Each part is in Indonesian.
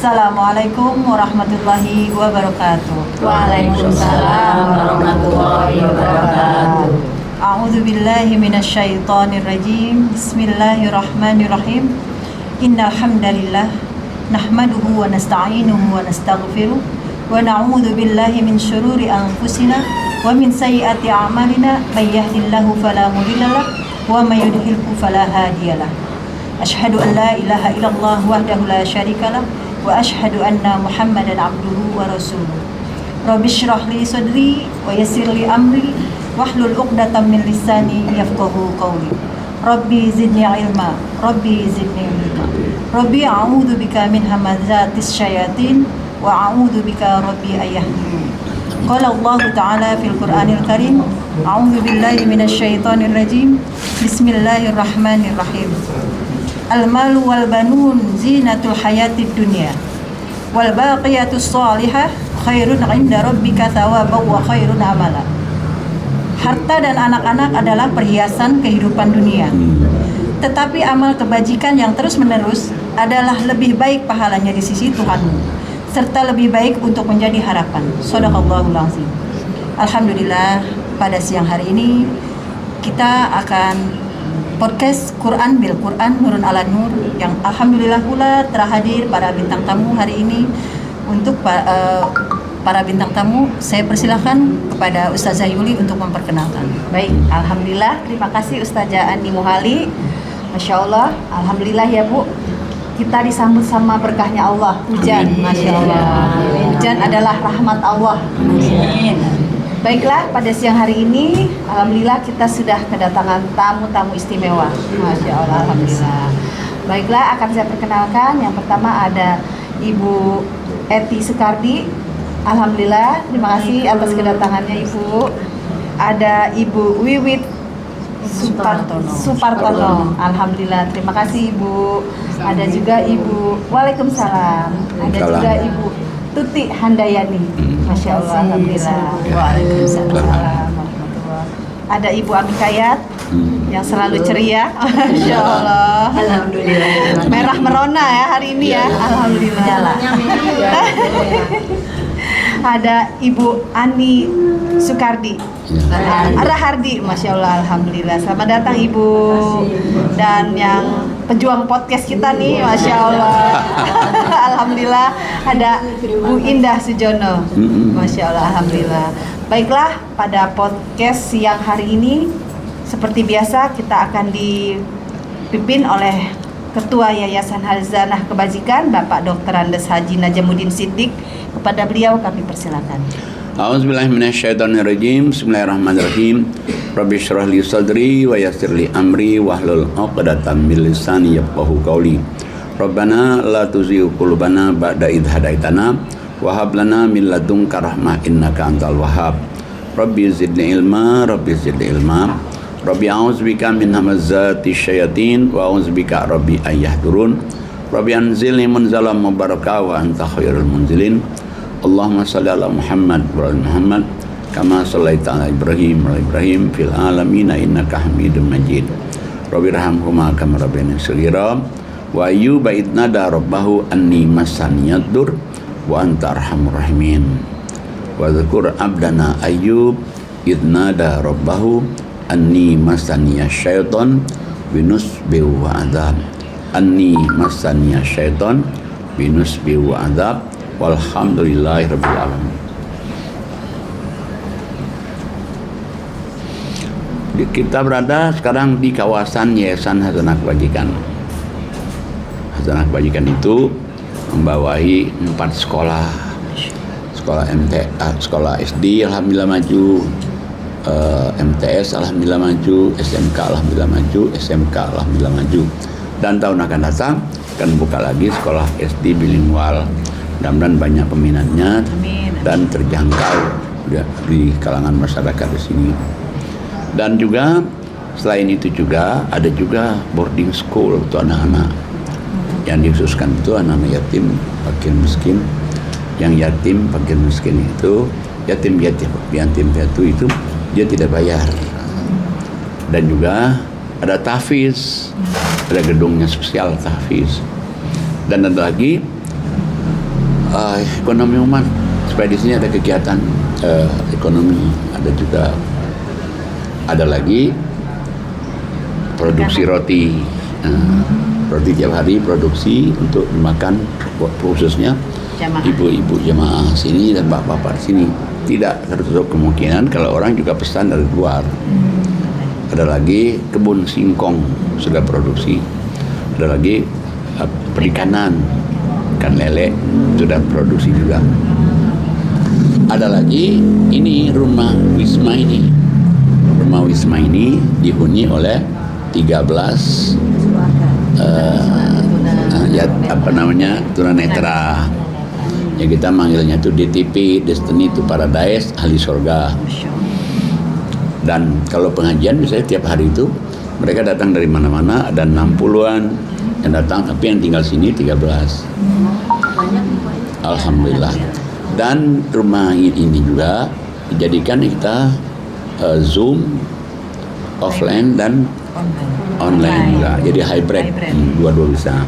Assalamualaikum warahmatullahi wabarakatuh. Waalaikumsalam warahmatullahi wabarakatuh. A'udzu billahi minasyaitonir rajim. Bismillahirrahmanirrahim. Innal hamdalillah nahmaduhu wa nasta'inuhu wa nastaghfiruh wa na'udzu billahi min syururi anfusina wa min sayyiati a'malina may yahdihillahu fala mudhillalah wa may yudhlilhu fala hadiyalah. Asyhadu an la ilaha illallah wahdahu la syarikalah wa asyhadu anna Muhammadan abduhu wa rasuluh. Rabbi shrah li sadri wa yassir li amri wahlul 'uqdatam min lisani yafqahu qawli. Rabbi zidni ilma, Rabbi zidni ilma. Rabbi a'udzu bika min hamazatis syayatin wa a'udzu bika rabbi ayahdurun. Qala Allah Ta'ala fil Qur'anil Karim, a'udzu billahi minasyaitonir rajim. Bismillahirrahmanirrahim. Al-malu wal banun zinatul hayatid dunya wal baqiyatus shalihah khairun 'inda rabbika thawaban wa khairun amala. Harta dan anak-anak adalah perhiasan kehidupan dunia. Tetapi amal kebajikan yang terus-menerus adalah lebih baik pahalanya di sisi Tuhanmu, serta lebih baik untuk menjadi harapan. Shadaqallahul azim. Alhamdulillah, pada siang hari ini kita akan podcast Quran bil Quran Nurun ala Nur, yang alhamdulillah pula telah hadir para bintang tamu hari ini. Untuk para bintang tamu, saya persilahkan kepada Ustazah Yuli untuk memperkenalkan. Baik, alhamdulillah, terima kasih Ustazah Ani Muhali. Masya Allah, alhamdulillah ya Bu, kita disambut sama berkahnya Allah, hujan. Masya Allah, hujan adalah rahmat Allah. Amin. Baiklah, pada siang hari ini alhamdulillah kita sudah kedatangan tamu-tamu istimewa. Masya Allah, alhamdulillah. Baiklah, akan saya perkenalkan. Yang pertama ada Ibu Eti Sukardi. Alhamdulillah, terima kasih atas kedatangannya Ibu. Ada Ibu Wiwit Supartono. Alhamdulillah, terima kasih Ibu. Ada juga Ibu, Waalaikumsalam. Ada juga Ibu Tuti Handayani. Masya Allah, alhamdulillah. Waalaikumsalam. Ada Ibu Amikayat yang selalu ceria. Masya Allah. Alhamdulillah. Merah merona ya hari ini ya. Alhamdulillah. Ada Ibu Ani Sukardi Rahardi. Masya Allah, alhamdulillah. Selamat datang Ibu. Dan yang pejuang podcast kita nih, Masya Allah. Alhamdulillah, ada Bu Indah Sujono. Masya Allah, alhamdulillah. Baiklah, pada podcast siang hari ini seperti biasa kita akan dipimpin oleh Ketua Yayasan Hazanah Kebajikan, Bapak Dr. Andes Haji Najamuddin Siddiq. Kepada beliau kami persilakan. A'udzubillahi minasyaitonirrajim. Bismillahirrahmanirrahim. Rabbi shrah li sadri wa yassir li amri wahlul 'uqdatam min lisani yafqahu qawli. Rabbana la tuzigh qulubana ba'da idh hadaitana wa hab lana min ladunka rahmah innaka antal wahhab. Rabbi zidni ilma, Rabbi zidni ilma. Rabbi a'udzubika min hamazati syayatin wa a'udzubika rabbi ayahdurun. Rabbi anzilni munzalan mubarakah wa anta khairul munzilin. Allahumma salli ala Muhammad wa ala Muhammad kama shallaita ala Ibrahim wa ala Ibrahim fil alamin innaka Hamidum Majid. Rabbi rahamhuma kama rabbayani shaghira. Wa ayyuba idnada rabbahu anni massaniyad dur wa anta arhamur rahimin. Wa dzkur abdana Ayyub idnada rabbahu anni massaniyash syaiton binusbi wa adzab. Anni massaniyash syaiton binusbi wa adzab. Walhamdulillahirabbil alamin. Kita berada sekarang di kawasan Yayasan Hazanah Kebajikan. Hazanah Kebajikan itu membawahi 4 sekolah. Sekolah sekolah SD alhamdulillah maju, MTS alhamdulillah maju, SMK alhamdulillah maju, SMK alhamdulillah maju. Dan tahun akan datang akan buka lagi sekolah SD bilingual. Mudah-mudahan banyak peminatnya. Amin. Dan terjangkau di kalangan masyarakat di sini. Dan juga selain itu juga ada juga boarding school untuk anak-anak yang dikhususkan itu anak-anak yatim fakir miskin. Yang yatim fakir miskin itu yatim piatu itu dia tidak bayar. Dan juga ada tahfiz, ada gedungnya spesial tahfiz. Dan ada lagi Ekonomi umat supaya di sini ada kegiatan ekonomi, ada lagi produksi roti. Roti tiap hari produksi untuk dimakan khususnya Jamaah. ibu-ibu jemaah sini dan bapak-bapak sini. Tidak tertutup kemungkinan kalau orang juga pesan dari luar. Ada lagi kebun singkong sudah produksi. Ada lagi perikanan, ikan lele sudah produksi juga. Ada lagi ini rumah Wisma ini. Rumah Wisma ini dihuni oleh 13 tunanetra. Ya kita manggilnya itu DTP, Destiny to Paradise, ahli surga. Dan kalau pengajian misalnya tiap hari itu mereka datang dari mana-mana, ada 60-an yang datang, tapi yang tinggal sini 13. Alhamdulillah. Dan rumah ini juga dijadikan kita Zoom offline dan online juga. Jadi hybrid. Dua-dua bisa.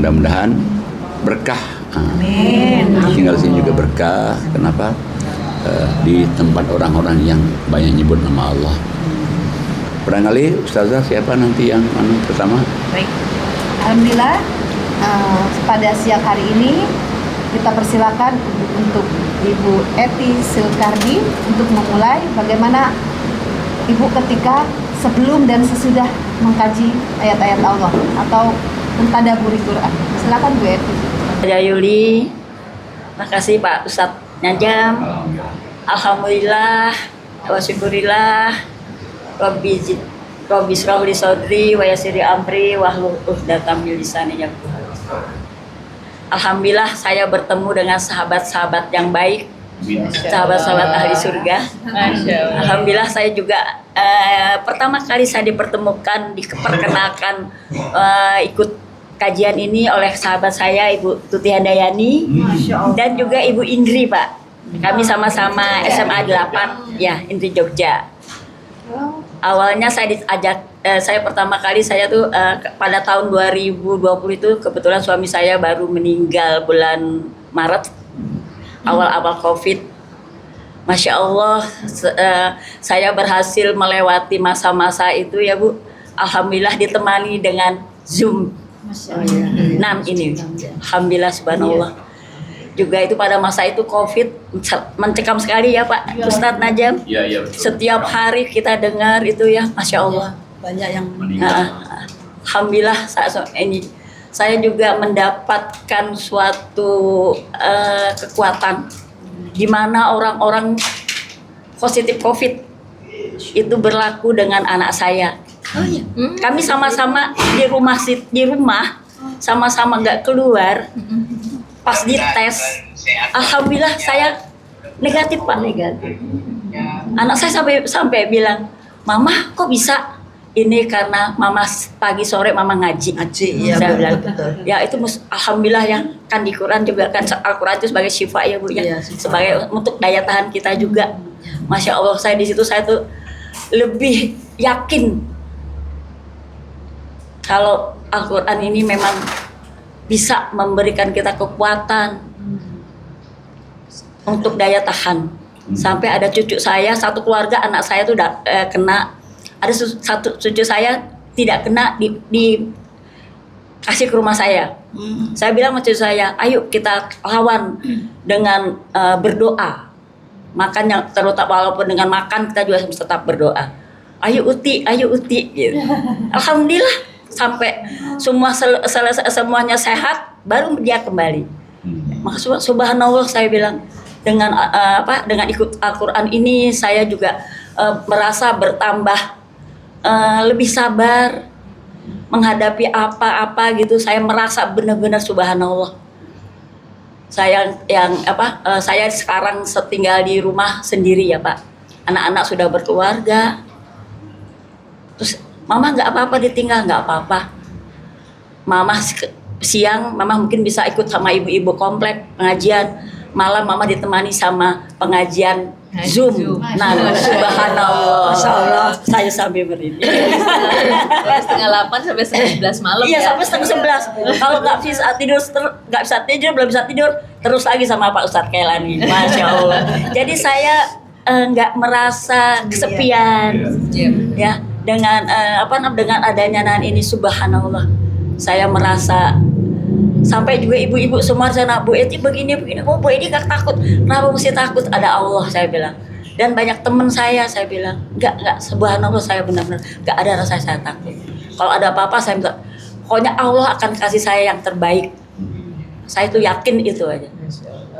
Mudah-mudahan berkah. Amin. Tinggal sini juga berkah. Kenapa? Di tempat orang-orang yang banyak nyebut nama Allah. Barangkali Ustazah siapa nanti yang pertama? Baik. Alhamdulillah pada siang hari ini kita persilakan untuk Ibu Eti Sulkardi untuk memulai bagaimana Ibu ketika sebelum dan sesudah mengkaji ayat-ayat Allah atau mentadaburi Quran. Silakan Bu Eti. Saya Yuli, makasih Pak Ustadz Najam. Alhamdulillah, wa syukurillah. Rabbi shrah li sadri wa yassir li amri wahlul 'uqdatam min lisani yafqahu. Alhamdulillah saya bertemu dengan sahabat-sahabat yang baik, sahabat-sahabat ahli surga. Alhamdulillah saya juga pertama kali saya diperkenalkan ikut kajian ini oleh sahabat saya Ibu Tuti Handayani dan juga Ibu Indri Pak. Kami sama-sama SMA 8 ya Indri Jogja. Awalnya saya diajak saya pertama kali saya tuh pada tahun 2020 itu kebetulan suami saya baru meninggal bulan Maret awal-awal Covid. Masya Allah saya berhasil melewati masa-masa itu ya Bu. Alhamdulillah ditemani dengan Zoom. Ini alhamdulillah subhanallah. Juga itu pada masa itu Covid mencekam sekali ya Pak Ustadz Najam. Iya. Setiap hari kita dengar itu ya Masya Allah. Banyak yang Alhamdulillah saya juga mendapatkan suatu kekuatan di mana orang-orang positif Covid itu berlaku dengan anak saya. Kami sama-sama di rumah sama-sama nggak keluar. Pas dites, alhamdulillah saya negatif Pak. Anak saya sampai bilang, Mama kok bisa? Ini karena Mama pagi sore Mama ngaji. Iya, Saya bilang, betul. ya itu alhamdulillah ya kan di Quran juga kan Al-Quran itu sebagai syifa ya Bu ya. Iya, syifa. Sebagai untuk daya tahan kita juga. Masya Allah saya di situ saya tuh lebih yakin kalau Al-Quran ini memang bisa memberikan kita kekuatan untuk daya tahan. Sampai ada cucu saya, satu keluarga anak saya tuh kena, ada satu cucu saya tidak kena kasih ke rumah saya. Saya bilang sama cucu saya, ayo kita lawan dengan berdoa. Makan yang terutama walaupun dengan makan kita juga harus tetap berdoa. Ayo uti gitu. Alhamdulillah sampai semuanya sehat baru dia kembali. Maka subhanallah saya bilang dengan ikut Al-Quran ini saya juga merasa bertambah lebih sabar menghadapi apa-apa gitu. Saya merasa benar-benar subhanallah. Saya saya sekarang tinggal di rumah sendiri ya Pak. Anak-anak sudah berkeluarga. Terus Mama nggak apa-apa ditinggal, nggak apa-apa. Mama siang, Mama mungkin bisa ikut sama ibu-ibu komplek pengajian. Malam Mama ditemani sama pengajian Zoom. Nah, subhanallah. Masya Allah. Saya sampai merinding. Setengah 8 sampai setengah 11 malam Iya, ya. sampai setengah 11. Kalau nggak bisa tidur, belum bisa tidur, terus lagi sama Pak Ustadz Kailani, Masya Allah. Jadi saya nggak merasa kesepian, ya dengan dengan adanya ini, subhanallah. Saya merasa sampai juga ibu-ibu semua sana, Bu Eti begini, oh Bu Eti nggak takut, kenapa mesti takut? Ada Allah, saya bilang. Dan banyak teman saya bilang, nggak, subhanallah, saya benar-benar nggak ada rasa saya takut. Kalau ada apa-apa saya bilang, pokoknya Allah akan kasih saya yang terbaik. Saya tuh yakin itu aja.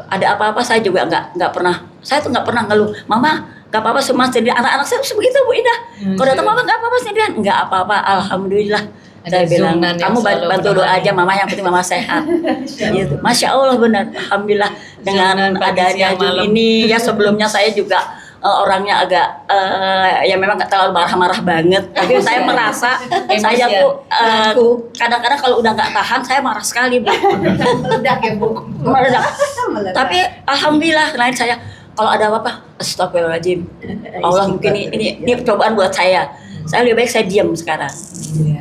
Ada apa-apa saya juga nggak pernah, saya tuh nggak pernah ngeluh, Mama nggak apa-apa semua sendirian, anak-anak saya begitu Bu Indah. Kalau datang Mama nggak apa-apa sendirian, nggak apa-apa, alhamdulillah. Saya bilang, kamu bantu doa aja Mama, yang penting Mama sehat. Gitu. Masya Allah, benar, alhamdulillah dengan adanya Zoom ini. Ya sebelumnya saya juga orangnya agak ya memang nggak terlalu marah-marah banget, tapi saya merasa saya tuh kadang-kadang kalau udah nggak tahan saya marah sekali, Bu. Meledak ya Bu. Meledak. Tapi alhamdulillah lain saya kalau ada apa-apa, astagfirullahaladzim. Allah mungkin ini cobaan buat saya. Saya lebih baik saya diam sekarang.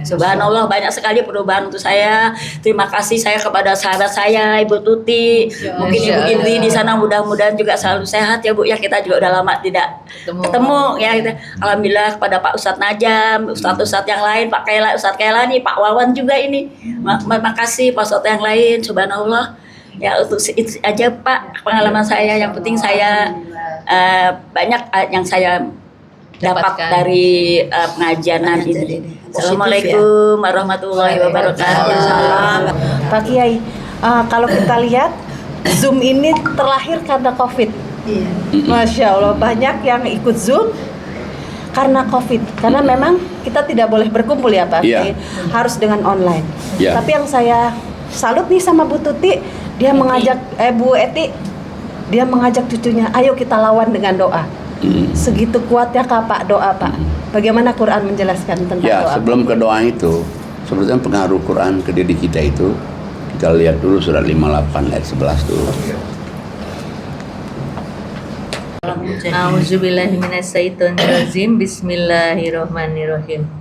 Subhanallah, banyak sekali perubahan untuk saya. Terima kasih saya kepada sahabat saya, Ibu Tuti, mungkin Ibu Indri di sana, mudah-mudahan juga selalu sehat ya Bu. Ya kita juga udah lama tidak ketemu ya. Gitu. Alhamdulillah kepada Pak Ustadz Najam, Ustadz yang lain, Pak Kaila, Ustadz Kailani, Pak Wawan juga ini. Makasih Pak Ustadz yang lain, subhanallah. Ya untuk itu aja Pak pengalaman saya. Yang penting saya banyak yang saya dapat dari pengajian ini. Assalamualaikum warahmatullahi wabarakatuh. Pak Kiai, kalau kita lihat Zoom ini terlahir karena COVID. Masya Allah, banyak yang ikut Zoom karena COVID. Karena memang kita tidak boleh berkumpul ya Pak Kiai, harus dengan online. Tapi yang saya salut nih sama Bu Tuti, dia mengajak Bu Eti, dia mengajak cucunya, ayo kita lawan dengan doa. Segitu kuatnya Pak doa Pak. Bagaimana Quran menjelaskan tentang doa? Sebelum ke doa itu, sebetulnya pengaruh Quran ke diri kita itu, kita lihat dulu surat 58 ayat 11 dulu. A'udzubillahi minasyaitonirrajim. Bismillahirrahmanirrahim.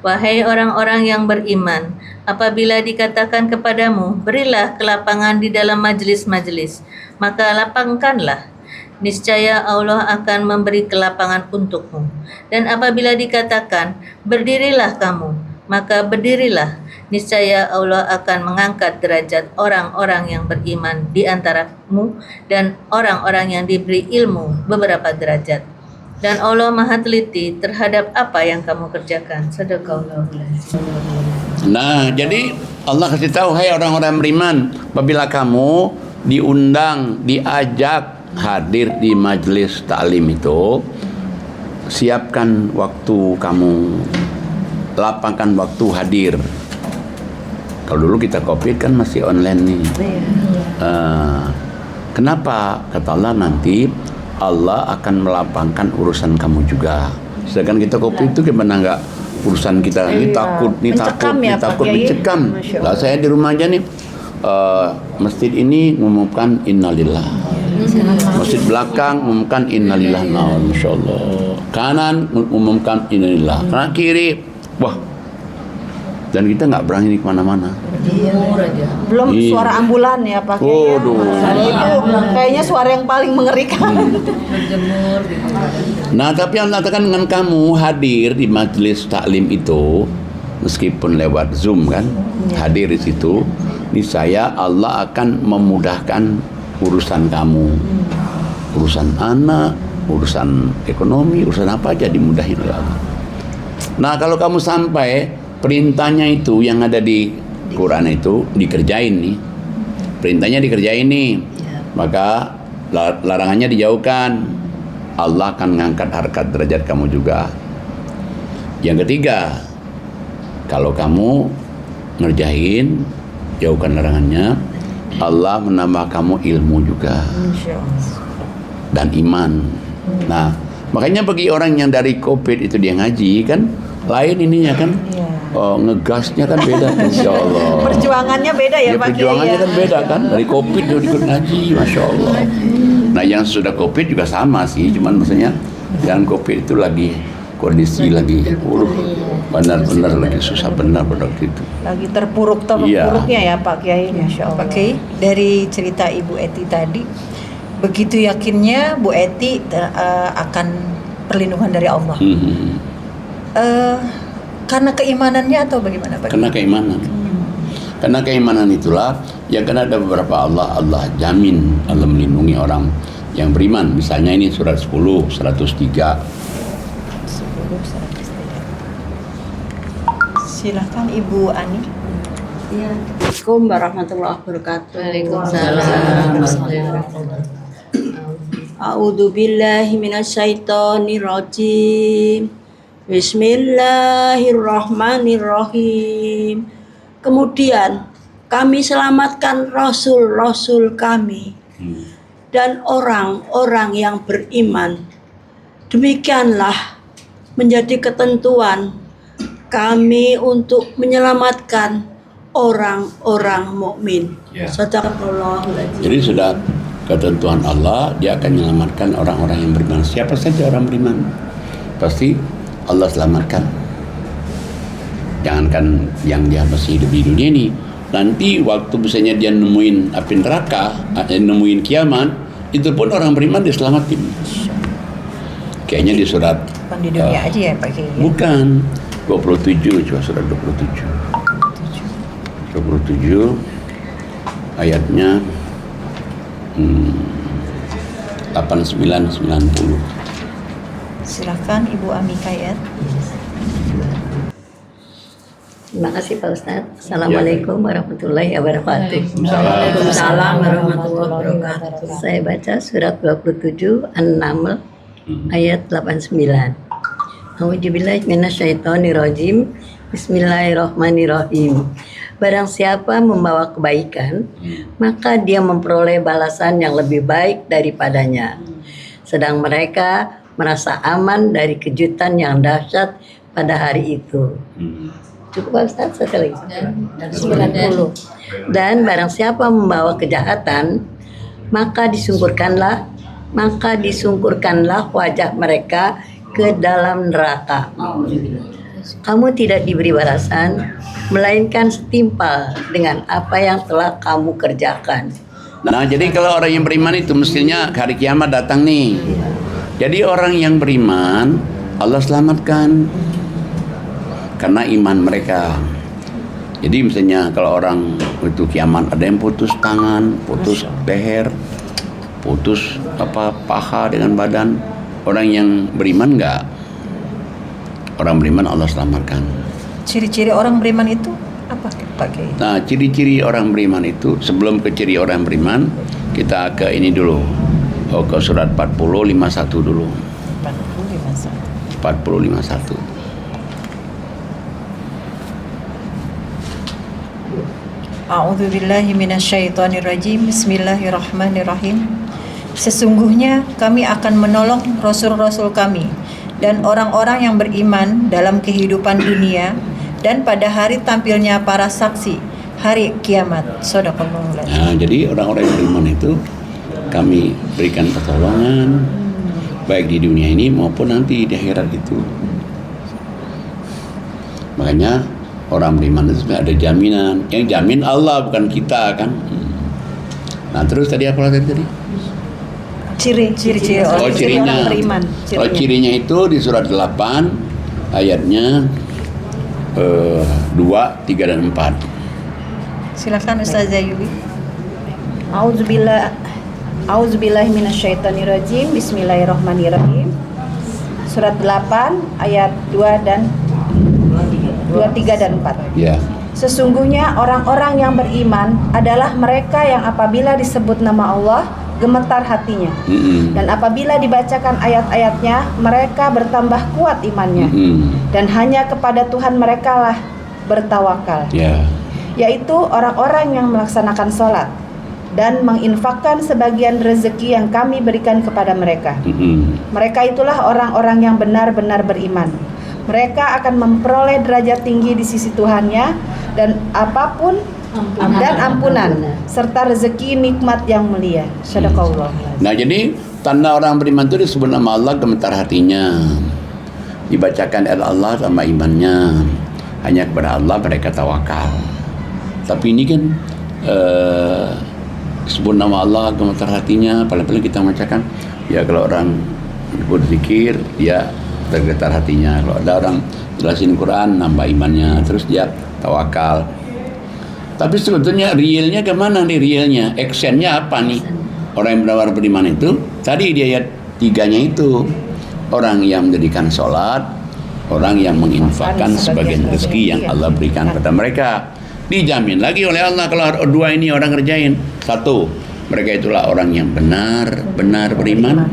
Wahai orang-orang yang beriman, apabila dikatakan kepadamu, berilah kelapangan di dalam majelis-majelis, maka lapangkanlah. Niscaya Allah akan memberi kelapangan untukmu. Dan apabila dikatakan, berdirilah kamu, maka berdirilah. Niscaya Allah akan mengangkat derajat orang-orang yang beriman di antaramu dan orang-orang yang diberi ilmu beberapa derajat. Dan Allah Maha teliti terhadap apa yang kamu kerjakan. Sadaqallahul azim. Nah, jadi Allah kasih tahu, hai orang-orang beriman, apabila kamu diundang, diajak hadir di majelis taklim itu, siapkan waktu kamu, lapangkan waktu hadir. Kalau dulu kita COVID kan masih online nih. Kenapa? Kata Allah, nanti Allah akan melapangkan urusan kamu juga. Sedangkan kita COVID itu gimana nggak urusan kita, ini takut, dicekam. Lah saya di rumah aja nih, masjid ini mengumumkan innalillah. Masjid belakang umumkan innalillah, Masya Allah. Kanan umumkan innalillah. Kanan kiri, wah. Dan kita nggak berani kemana-mana. Belum suara ambulan ya Pak Kiai. Itu kayaknya suara yang paling mengerikan. Nah, tapi Allah katakan dengan kamu hadir di majelis taklim itu, meskipun lewat Zoom kan, hadir di situ, niscaya Allah akan memudahkan urusan kamu, urusan anak, urusan ekonomi, urusan apa aja dimudahin oleh Allah. Nah, kalau kamu sampai perintahnya itu yang ada di Quran itu dikerjain nih, perintahnya dikerjain nih, maka larangannya dijauhkan, Allah akan mengangkat harkat derajat kamu juga. Yang ketiga, kalau kamu ngerjain, jauhkan larangannya, Allah menambah kamu ilmu juga dan iman. Nah, makanya bagi orang yang dari COVID itu dia ngaji kan lain ininya kan, ngegasnya kan beda, Insya Allah. Perjuangannya beda ya Pak Kiai. Perjuangannya kan beda kan, dari COVID dia ikut ngaji, Masya Allah. Nah yang sudah COVID juga sama sih, cuman maksudnya yang COVID itu lagi kondisi lagi benar-benar lagi susah benar pada waktu itu. Lagi terpuruk-terpuruknya ya Pak Kiai, Masya Allah. Pak Kiai, dari cerita Ibu Eti tadi, begitu yakinnya Bu Eti akan perlindungan dari Allah. Karena keimanannya atau bagaimana Pak? Karena keimanan. Karena keimanan itulah yang karena ada beberapa Allah jamin, Allah melindungi orang yang beriman. Misalnya ini surat 10, 103. Silakan Ibu Ani. Assalamualaikum warahmatullahi wabarakatuh. Waalaikumsalam. A'udzu billahi minasyaitonir rajim. Bismillahirrahmanirrahim. Kemudian kami selamatkan rasul-rasul kami dan orang-orang yang beriman. Demikianlah menjadi ketentuan kami untuk menyelamatkan orang-orang mukmin. Sadaqallahul adzim. Jadi sudah ketentuan Allah, dia akan menyelamatkan orang-orang yang beriman. Siapa saja orang beriman, pasti Allah selamatkan. Jangankan yang dia masih hidup di dunia ini, nanti waktu misalnya dia nemuin api neraka, nemuin kiamat, itu pun orang beriman diselamatin. Kayaknya di surat Bukan di dunia aja ya Pak Kiai. bukan 27, coba surat 27 ayatnya 89-90. Silakan Ibu Amika ya. Terima kasih Pak Ustadz. Assalamualaikum warahmatullahi wabarakatuh. Waalaikumsalam warahmatullahi wabarakatuh. Saya baca surat 27 An-Naml ayat 89. A'udzubillahi minasyaitonirrajim. Bismillahirrahmanirrahim. Barang siapa membawa kebaikan, maka dia memperoleh balasan yang lebih baik daripadanya. Sedang mereka merasa aman dari kejutan yang dahsyat pada hari itu. Cukup Pak Ustaz, satu lagi. 90. Dan barang siapa membawa kejahatan, maka disungkurkanlah wajah mereka ke dalam neraka. Kamu tidak diberi balasan, melainkan setimpal dengan apa yang telah kamu kerjakan. Nah, jadi kalau orang yang beriman itu mestinya hari kiamat datang nih. Jadi orang yang beriman Allah selamatkan karena iman mereka. Jadi misalnya kalau orang itu kiamat ada yang putus tangan, putus leher, putus paha dengan badan. Orang yang beriman enggak. Orang beriman Allah selamatkan. Ciri-ciri orang beriman itu apa Pak Kiai? Nah, ciri-ciri orang beriman itu, sebelum ke ciri orang beriman, kita ke ini dulu. Ke surat 40 51 dulu. 40 51. A'udzubillahi minasyaitonirrajim. Bismillahirrahmanirrahim. Sesungguhnya kami akan menolong rasul-rasul kami dan orang-orang yang beriman dalam kehidupan dunia dan pada hari tampilnya para saksi hari kiamat. Shadaqallahul adzim. Nah, jadi orang-orang yang beriman itu kami berikan pertolongan baik di dunia ini maupun nanti di akhirat itu. Makanya orang beriman itu ada jaminan. Yang jamin Allah bukan kita kan. Nah, terus tadi apa lagi tadi? Ciri-ciri Oh, cirinya. orang beriman. Oh, cirinya itu di surat 8 ayatnya 2, 3 dan 4. Silakan Ustazah Yubi. Auzubillahi minasyaitonirrajim. Bismillahirrahmanirrahim. Surat 8 ayat 2 dan 2, 3 dan 4. Ya. Sesungguhnya orang-orang yang beriman adalah mereka yang apabila disebut nama Allah gemetar hatinya. Dan apabila dibacakan ayat-ayatnya mereka bertambah kuat imannya. Dan hanya kepada Tuhan mereka lah bertawakal. Ya. Yaitu orang-orang yang melaksanakan sholat dan menginfakkan sebagian rezeki yang kami berikan kepada mereka. Mereka itulah orang-orang yang benar-benar beriman. Mereka akan memperoleh derajat tinggi di sisi Tuhannya dan ampunan serta rezeki nikmat yang mulia. Sadaqallah. Nah, jadi tanda orang beriman itu disebut nama Allah gemetar hatinya. dibacakan ayat Allah sama imannya. Hanya kepada Allah mereka tawakal. Tapi ini kan sebut nama Allah gemetar hatinya. Paling-paling kita bacakan, ya kalau orang berzikir dia tergetar hatinya. Kalau ada orang jelasin Quran nambah imannya, terus dia tawakal. Tapi sebetulnya realnya kemana nih realnya? Actionnya apa nih? Orang yang benar-benar beriman itu tadi di ayat 3-nya itu, orang yang mendirikan sholat, orang yang menginfakkan sebagian rezeki yang Allah berikan pada mereka. Dijamin lagi oleh Allah kalau dua ini orang kerjain. Satu, mereka itulah orang yang benar-benar beriman.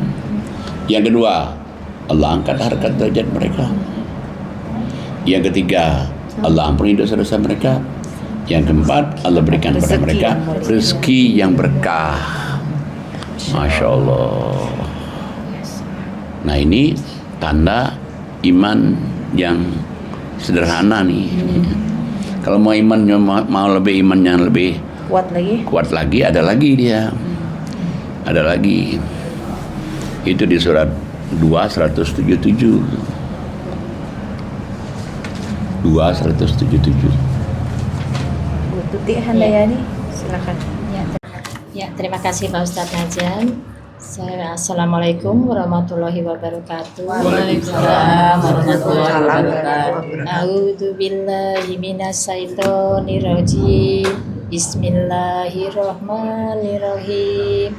Yang kedua, Allah angkat harkat derajat mereka. Yang ketiga, Allah ampuni dosa-dosa mereka. Yang keempat, Allah berikan kepada mereka rezeki yang berkah. Masya Allah. Nah ini tanda iman yang sederhana nih. Kalau mau imannya mau lebih iman yang lebih kuat lagi, ada lagi dia. Ada lagi. Itu di surat 2:177. 2:177. Bu Tuti Handayani, silakan. Ya, terima kasih Pak Ustadz Najam. Assalamualaikum warahmatullahi wabarakatuh. Waalaikumsalam warahmatullahi wabarakatuh. A'udzu billahi minasyaitonir rajim. Bismillahirrahmanirrahim.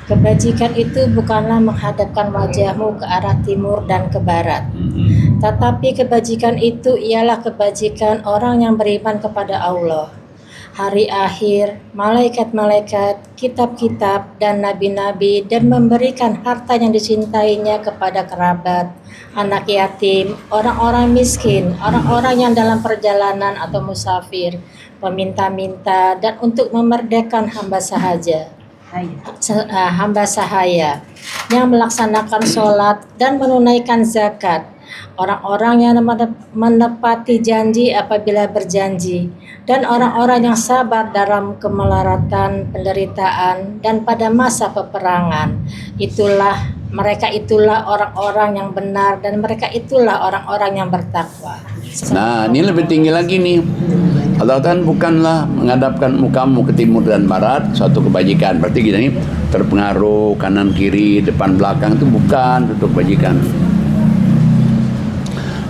Kebajikan itu bukanlah menghadapkan wajahmu ke arah timur dan ke barat. Tetapi kebajikan itu ialah kebajikan orang yang beriman kepada Allah, hari akhir, malaikat-malaikat, kitab-kitab, dan nabi-nabi, dan memberikan harta yang dicintainya kepada kerabat, anak yatim, orang-orang miskin, orang-orang yang dalam perjalanan atau musafir, peminta-minta, dan untuk memerdekakan hamba sahaya yang melaksanakan sholat dan menunaikan zakat, orang-orang yang menepati janji apabila berjanji, dan orang-orang yang sabar dalam kemelaratan, penderitaan, dan pada masa peperangan. Mereka itulah orang-orang yang benar, dan mereka itulah orang-orang yang bertakwa. Nah, ini lebih tinggi lagi nih. Allah Ta'ala bukanlah menghadapkan mukamu ke timur dan barat suatu kebajikan. Berarti kita ini terpengaruh kanan kiri, depan belakang, itu bukan untuk kebajikan.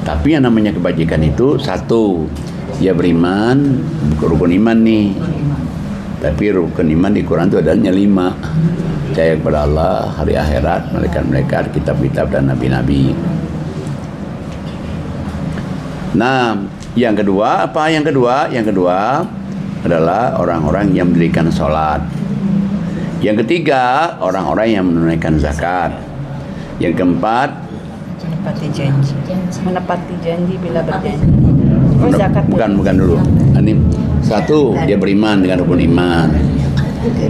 Tapi yang namanya kebajikan itu satu, dia beriman, rukun iman nih. Tapi rukun iman di Quran itu adanya 5. Percaya kepada Allah, hari akhirat, malaikat-malaikat, kitab-kitab, dan nabi-nabi. Nah, yang kedua apa? Yang kedua adalah orang-orang yang mendirikan sholat. Yang ketiga, orang-orang yang menunaikan zakat. Yang keempat, menepati janji bila berjanji. Zakat bukan dulu. Ini satu, dia beriman dengan rukun iman.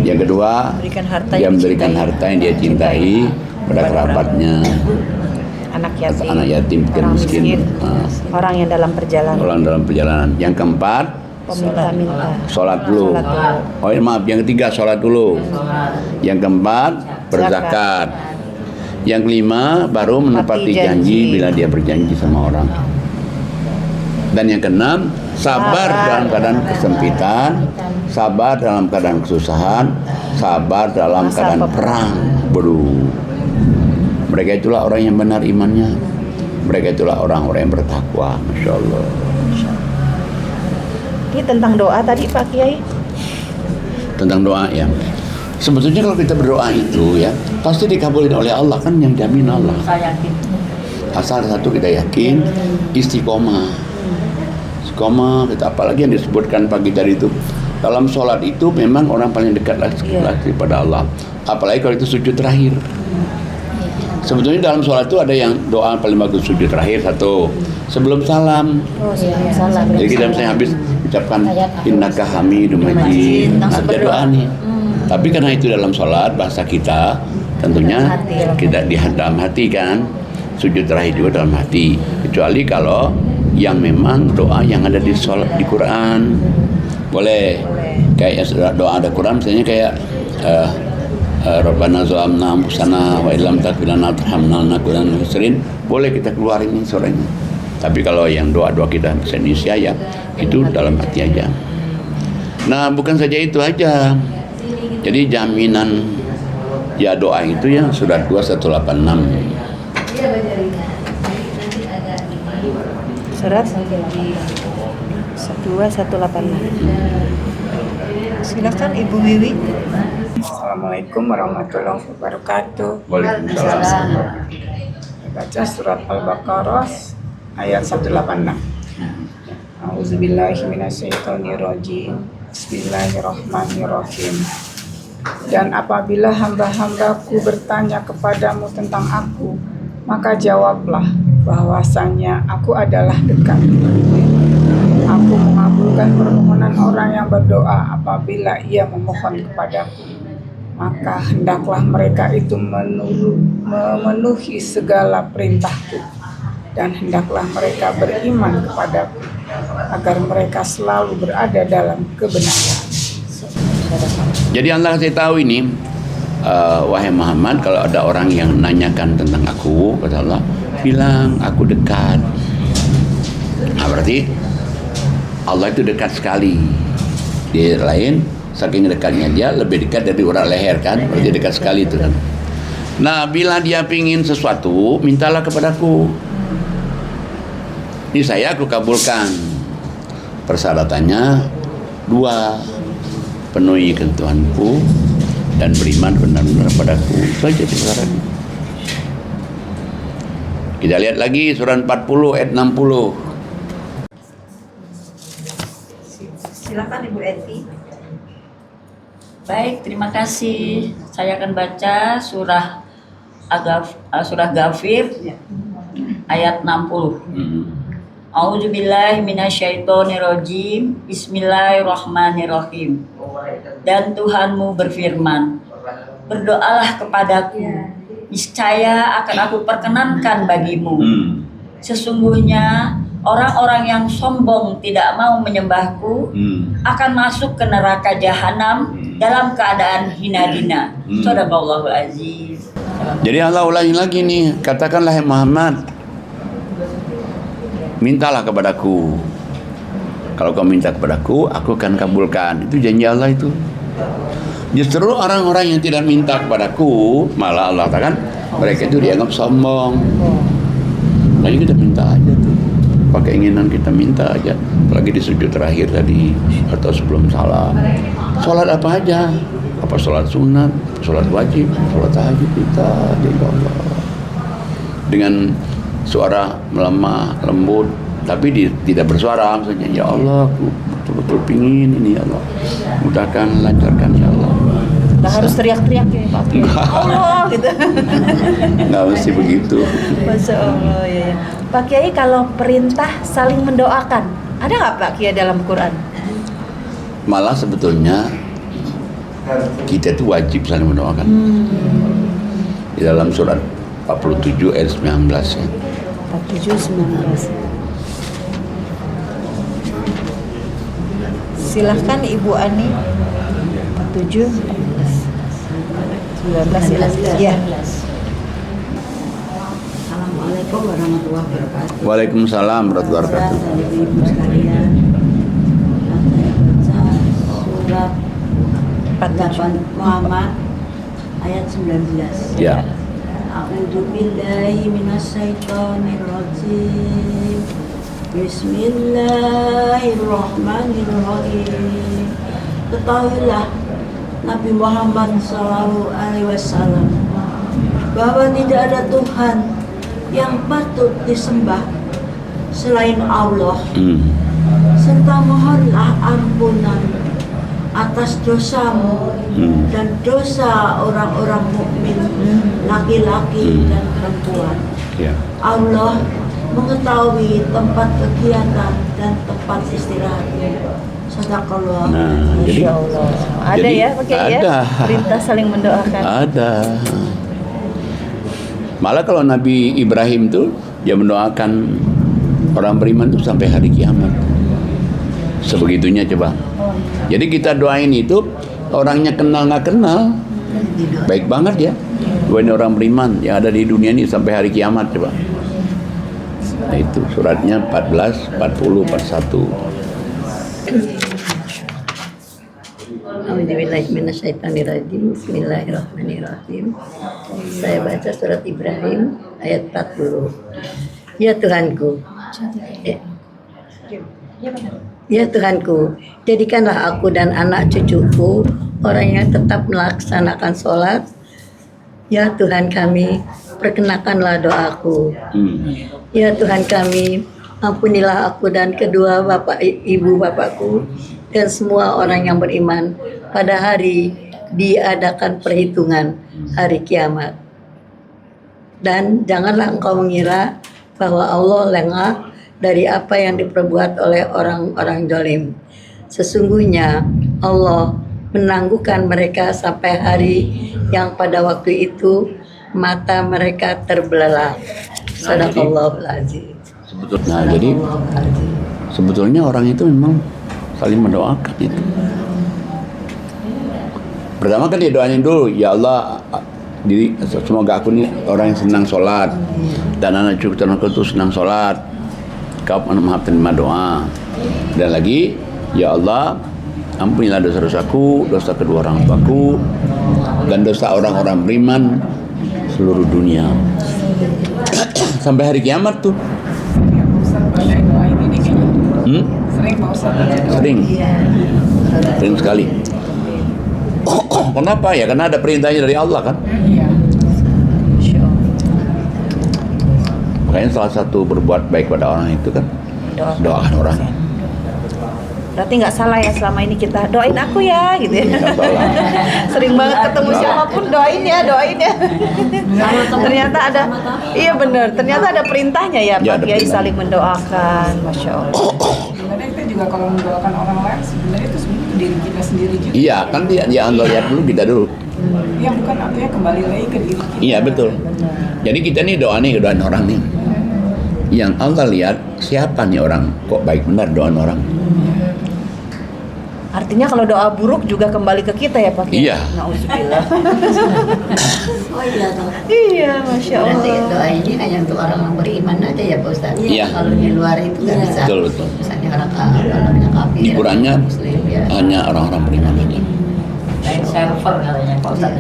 Yang kedua, dia memberikan harta yang dia cintai pada kerabatnya, anak yatim, miskin, orang yang dalam perjalanan. Yang keempat, peminta-minta, sholat dulu. Yang ketiga sholat dulu. Yang keempat, berzakat. Yang kelima, baru menepati janji bila dia berjanji sama orang. Dan yang keenam, sabar dalam keadaan kesempitan, sabar dalam keadaan kesusahan, sabar dalam keadaan perang. Mereka itulah orang yang benar imannya. Mereka itulah orang-orang yang bertakwa. Masya Allah. Ini tentang doa tadi Pak Kiai. Tentang doa ya. Sebetulnya kalau kita berdoa itu ya pasti dikabulin oleh Allah, kan yang jamin Allah. Saya yakin. Asal satu kita yakin, istiqomah. Istiqomah, kita apalagi yang disebutkan pagi tadi itu. Dalam sholat itu memang orang paling dekat lagi pada Allah. Apalagi kalau itu sujud terakhir. Sebetulnya dalam sholat itu ada yang doa paling bagus sujud terakhir satu, sebelum salam. Jadi kita misalnya habis ucapkan innaka hamidum majid, ada doa nih. Tapi karena itu dalam sholat bahasa kita tentunya tidak di dalam hati kan, sujud terakhir juga dalam hati. Kecuali kalau yang memang doa yang ada di sholat di Quran boleh. Kayak doa ada Quran misalnya kayak Rabbana zalamna anfusana wa illam taghfir lana wa tarhamna lanakunanna minal khasirin. Boleh kita keluarin ini suaranya. Tapi kalau yang doa-doa kita bahasa Indonesia ya itu dalam hati aja. Nah, bukan saja itu aja. Jadi jaminan ya doa itu ya surat 2186. Surat 2186. Silakan Ibu Wiwi. Assalamualaikum warahmatullahi wabarakatuh. Waalaikumsalam. Baca surat Al-Baqarah ayat 186. A'udzubillahi minasyaitonirrajim. Bismillahirrahmanirrahim. Dan apabila hamba-hambaku bertanya kepadamu tentang aku, maka jawablah bahwasanya aku adalah dekat. Aku mengabulkan permohonan orang yang berdoa apabila ia memohon kepadaku. Maka hendaklah mereka itu memenuhi segala perintahku, dan hendaklah mereka beriman kepadaku, agar mereka selalu berada dalam kebenaran. Jadi Allah kasih tahu ini, wahai Muhammad, kalau ada orang yang nanyakan tentang aku, kata Allah, bilang aku dekat. Nah, berarti Allah itu dekat sekali. Di lain, saking dekatnya dia lebih dekat dari urat leher kan, berarti dekat sekali itu kan. Nah, bila dia pingin sesuatu, mintalah kepadaku. Ini saya aku kabulkan. Persyaratannya 2, penuhi ketentuanku dan beriman benar-benar padaku. Itu aja syaratnya. Kita lihat lagi surat 40 ayat 60. Silakan Ibu Eti. Baik, terima kasih. Saya akan baca surah Ghafir ayat 60. A'udzubillahi minasyaitonirrajim. Bismillahirrahmanirrahim. Dan Tuhanmu berfirman, berdoalah kepadaku, niscaya akan aku perkenankan bagimu. Sesungguhnya orang-orang yang sombong tidak mau menyembahku akan masuk ke neraka jahanam dalam keadaan hina-hina. Shadaqallahul aziz. Jadi Allah ulangi lagi nih, katakanlah ya Muhammad, mintalah kepadaku. Kalau kau minta kepadaku, aku akan kabulkan. Itu janji Allah itu. Justru orang-orang yang tidak minta kepadaku, malah Allah katakan mereka itu dianggap sombong. Jadi kita minta aja tuh, pakai keinginan kita minta aja. Apalagi di sujud terakhir tadi atau sebelum salam. Sholat apa aja? Apa sholat sunat, sholat wajib, sholat tahajud kita aja ya Allah. Dengan suara melemah, lembut, tapi tidak bersuara, maksudnya ya Allah, aku betul-betul pingin ini ya Allah, mudahkan, lancarkan ya Allah. Nggak harus teriak-teriak ya Pak Kiai. Allah gitu. Nggak mesti begitu. Masya Allah ya. Pak Kiai, kalau perintah saling mendoakan, ada nggak Pak Kiai dalam Quran? Malah sebetulnya kita itu wajib saling mendoakan. Di dalam surat 47 ayat 19 ya. 47:19. Silahkan Ibu Ani. 47:19 ya. Assalamualaikum warahmatullahi wabarakatuh. Waalaikumsalam warahmatullahi wabarakatuh. Ibu sekalian, saya baca surat 8 Muhammad ayat 19. Ya. A'udzubillahi minasyaitonirrajim. Bismillahirrahmanirrahim. Ketahuilah Nabi Muhammad SAW bahwa tidak ada Tuhan yang patut disembah selain Allah, serta mohonlah ampunan atas dosamu dan dosa orang-orang mukmin laki-laki dan perempuan. Ya. Allah mengetahui tempat kegiatan dan tempat istirahatmu. Sadaqallah. Nah, jadi Masya Allah. Ada jadi ya Pak Kiai ya? ada. Perintah saling mendoakan. Ada. Malah kalau Nabi Ibrahim tuh dia mendoakan orang beriman tuh sampai hari kiamat. Sebegitunya coba. Jadi kita doain itu orangnya kenal nggak kenal, Baik banget ya. Wahai orang beriman yang ada di dunia ini sampai hari kiamat coba. Nah itu suratnya 14, 40, 41. A'udzubillahiminasyaitonirrajim. Bismillahirrahmanirrahim. Saya baca surat Ibrahim ayat 40. Ya Tuhanku, ya Tuhanku, jadikanlah aku dan anak cucuku orang yang tetap melaksanakan sholat. Ya Tuhan kami, perkenakanlah doaku. Ya Tuhan kami, ampunilah aku dan kedua bapak ibu bapakku dan semua orang yang beriman pada hari diadakan perhitungan hari kiamat. Dan janganlah engkau mengira bahwa Allah lengah dari apa yang diperbuat oleh orang-orang zalim. Sesungguhnya Allah menangguhkan mereka sampai hari yang pada waktu itu mata mereka terbelalak. Sadaqallahul azim. Nah jadi sebetulnya orang itu memang saling mendoakan itu. Pertama kan dia doain dulu, ya Allah, semoga aku ini orang yang senang sholat dan anak cucu itu senang sholat. Kau maha terima doa. Dan lagi, ya Allah, ampunilah dosa-dosaku, dosa kedua orang tuaku, dan dosa orang-orang beriman seluruh dunia. Sampai hari kiamat tuh. Sering Pak Ustaz baca doa. Sering sekali. Kenapa ya? Karena ada perintahnya dari Allah kan. Iya. Makanya salah satu berbuat baik pada orang itu kan doakan orang. Berarti nggak salah ya selama ini kita doain aku ya gitu ya. Sering banget ketemu siapapun doain ya. Ternyata ada, iya benar. Ternyata ada perintahnya ya Pak Kiai saling mendoakan, Masya Allah. Sebenarnya kita juga kalau mendoakan orang lain sebenarnya itu sebenarnya diri kita sendiri juga. Iya kan dia Allah lihat dulu kita dulu. Iya bukan artinya kembali lagi ke diri kita. Iya betul. Jadi kita nih doain orang nih. Yang Allah lihat siapa nih orang kok baik benar doaan orang. Artinya kalau doa buruk juga kembali ke kita ya Pak Kiai? Iya. Nauzubillah. Oh iya toh. Iya, Masya Berarti Allah. doa ini hanya untuk orang yang beriman aja ya Pak Ustaz. Iya. Kalau di luar itu nggak bisa. Betul. Misalnya orang kafir. Ukurannya Muslim ya. hanya orang-orang beriman aja. Lain server katanya Pak Ustaz.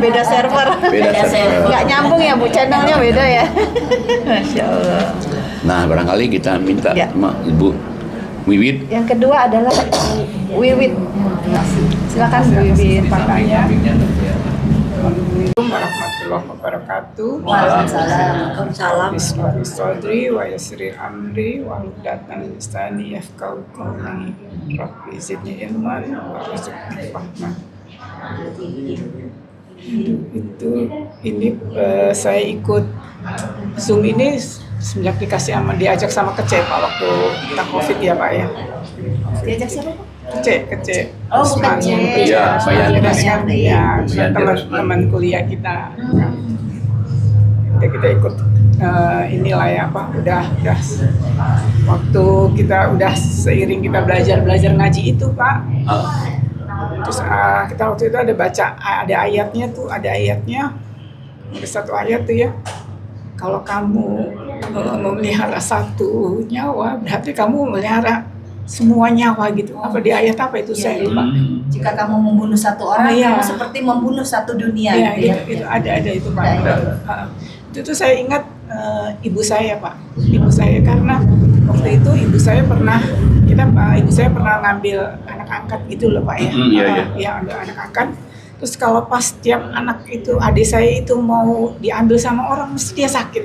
Beda server. Beda server. Nggak nyambung ya Bu, channelnya beda ya. Masya Allah. Nah barangkali kita minta Ya. sama Ibu Wiwit. Yang kedua adalah Wiwit. Silakan Bu Wiwit. Katanya. Assalamualaikum warahmatullahi wabarakatuh. Waalaikumsalam. Bismillahirrahmanirrahim. Wa yassir amri wa hludatan lisani yafqahu qawli. Rabbi zidni ilman wa rzuqni fahman. Ini saya ikut Zoom ini semenjak diajak sama Kece Pak waktu kita COVID ya Pak ya. Diajak siapa Pak? Kece. Oh, Kece. Iya, Pak Yani. Ya, teman kuliah kita. Kita ikut inilah ya Pak. Udah waktu kita udah seiring kita belajar ngaji itu Pak. Terus kita waktu itu ada ayatnya, ada satu ayat tuh ya. Kalau kamu memelihara satu nyawa, berarti kamu memelihara semua nyawa gitu. Apa di ayat apa itu saya lupa. Jika kamu membunuh satu orang, kamu seperti membunuh satu dunia. Iya, gitu ya. itu ada itu Pak. Itu tuh saya ingat ibu saya Pak. Ibu saya karena waktu itu ibu saya pernah ngambil anak angkat gitu loh Pak ya. Iya, ambil anak angkat. Terus kalau pas tiap anak itu, adik saya itu mau diambil sama orang, mesti dia sakit.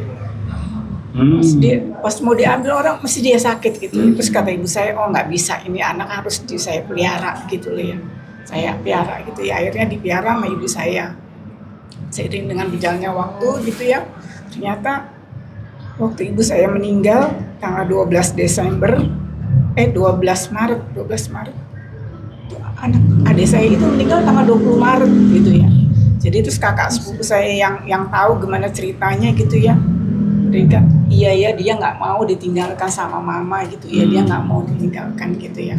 Pas mau diambil orang, mesti dia sakit gitu. Terus kata ibu saya, oh nggak bisa, ini anak harus saya pelihara gitu loh ya. Saya pelihara gitu ya, akhirnya dipelihara sama ibu saya. Seiring dengan berjalannya waktu gitu ya, ternyata waktu ibu saya meninggal tanggal 12 Maret. Adik saya itu meninggal tanggal 20 Maret gitu ya. Jadi terus kakak sepupu saya yang tahu gimana ceritanya gitu ya. Iya dia nggak mau ditinggalkan sama mama gitu ya. Dia nggak mau ditinggalkan gitu ya.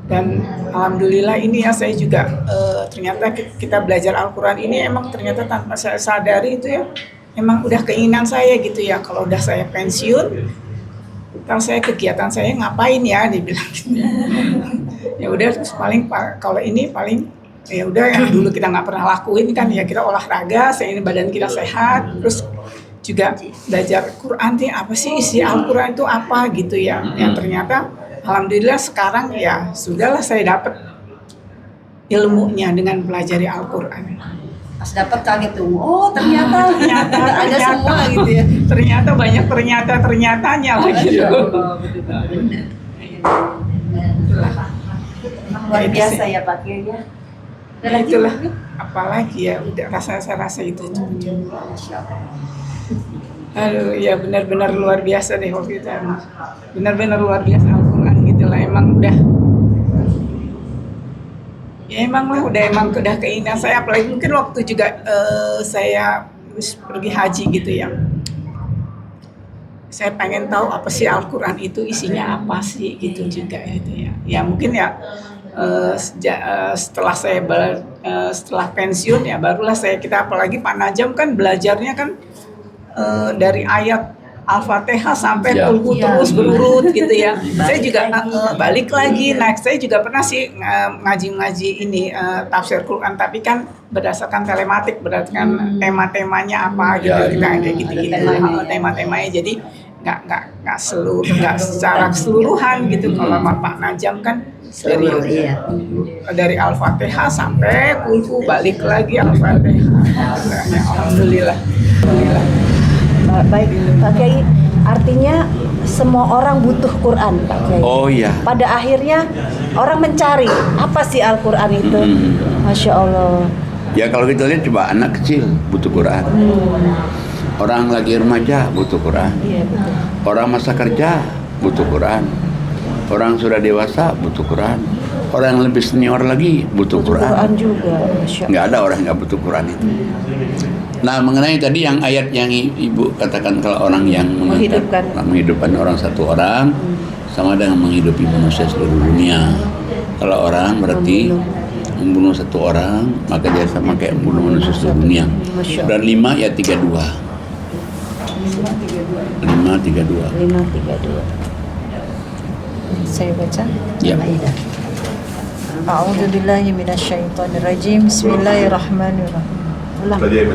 Dan alhamdulillah ini ya, saya juga ternyata kita belajar Al-Quran ini emang ternyata tanpa saya sadari itu ya, emang udah keinginan saya gitu ya, kalau udah saya pensiun, kalau saya kegiatan saya ngapain ya, dibilang gitu. Ya udah, terus paling kalau ini paling ya udah yang dulu kita nggak pernah lakuin kan ya, kita olahraga, ini badan kita sehat, terus juga belajar Quran nih, apa sih isi Al-Quran itu apa gitu ya. Yang ternyata alhamdulillah sekarang ya sudahlah saya dapat ilmunya dengan pelajari Al-Quran. Pas dapat kaget tuh, oh ternyata ada semua gitu ya. Ternyata banyak ternyatanya lagi. Luar biasa ya Pak Kiai ya. Nah, itulah, apalagi ya, udah saya rasa itu. Aduh, ya benar-benar luar biasa deh waktu itu emang. Benar-benar luar biasa Al-Quran gitu lah, emang udah. Ya emang lah, udah keinginan saya, apalagi mungkin waktu juga saya pergi haji gitu ya. Saya pengen tahu apa sih Al-Quran itu, isinya apa sih gitu juga gitu ya. Ya mungkin ya setelah saya setelah pensiun ya barulah kita apalagi Pak Najam kan belajarnya kan dari ayat Al-Fatihah sampai Qul terus berurut gitu ya. Saya juga balik lagi. Nah, saya juga pernah sih ngaji ini tafsir Quran, tapi kan berdasarkan telematik, berdasarkan tema-temanya apa gitu, kita kayak gitu-gitu tema-temanya. Jadi nggak secara keseluruhan gitu. Kalau Pak Najam kan dari Al-Fatihah sampai Qul balik lagi Al-Fatihah. Alhamdulillah. Baik Pak Kiai, artinya semua orang butuh Quran Pak Kiai. Oh iya. Pada akhirnya orang mencari apa sih Al-Quran itu. Masya Allah. Ya kalau kita lihat coba anak kecil butuh Quran. Orang lagi remaja butuh Quran. Iya, betul. Orang masa kerja butuh Quran. Orang sudah dewasa butuh Quran. Orang yang lebih senior lagi butuh Quran. Quran juga, Masya Allah. Nggak ada orang yang nggak butuh Quran itu. Nah, mengenai tadi yang ayat yang Ibu katakan, kalau orang yang menghidupkan orang satu orang sama dengan menghidupi manusia seluruh dunia. Kalau orang berarti membunuh satu orang, maka dia sama kayak membunuh manusia seluruh dunia. Dan 5 ya 32. 5:32. Saya baca. Ya. A'udzu billahi minasyaitonir rajim. Bismillahirrahmanirrahim. Ulang. Ya.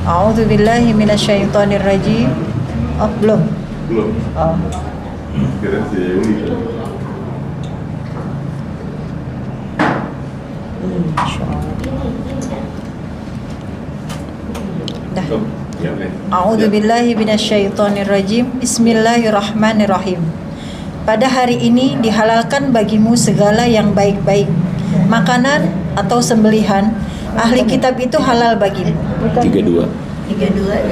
A'udzu billahi minasyaitonir rajim. Oh, belum. Oh. Dah. A'udzu billahi minasyaitonir rajim. Bismillahirrahmanirrahim. Pada hari ini dihalalkan bagimu segala yang baik-baik. Makanan atau sembelihan ahli kitab itu halal bagimu. 32.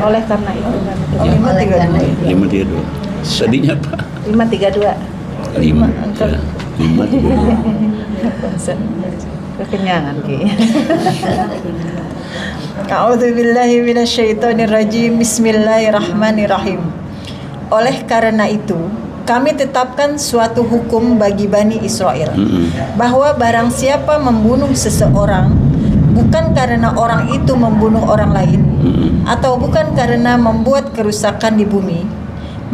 Oleh karena itu. 5:32. Sedihnya Pak. 5:32. 5. 5:32. Kekenyangan Ki. A'udzu billahi minasyaitonir rajim. Bismillahirrahmanirrahim. Oleh karena itu, kami tetapkan suatu hukum bagi Bani Israel, bahwa barang siapa membunuh seseorang bukan karena orang itu membunuh orang lain, atau bukan karena membuat kerusakan di bumi,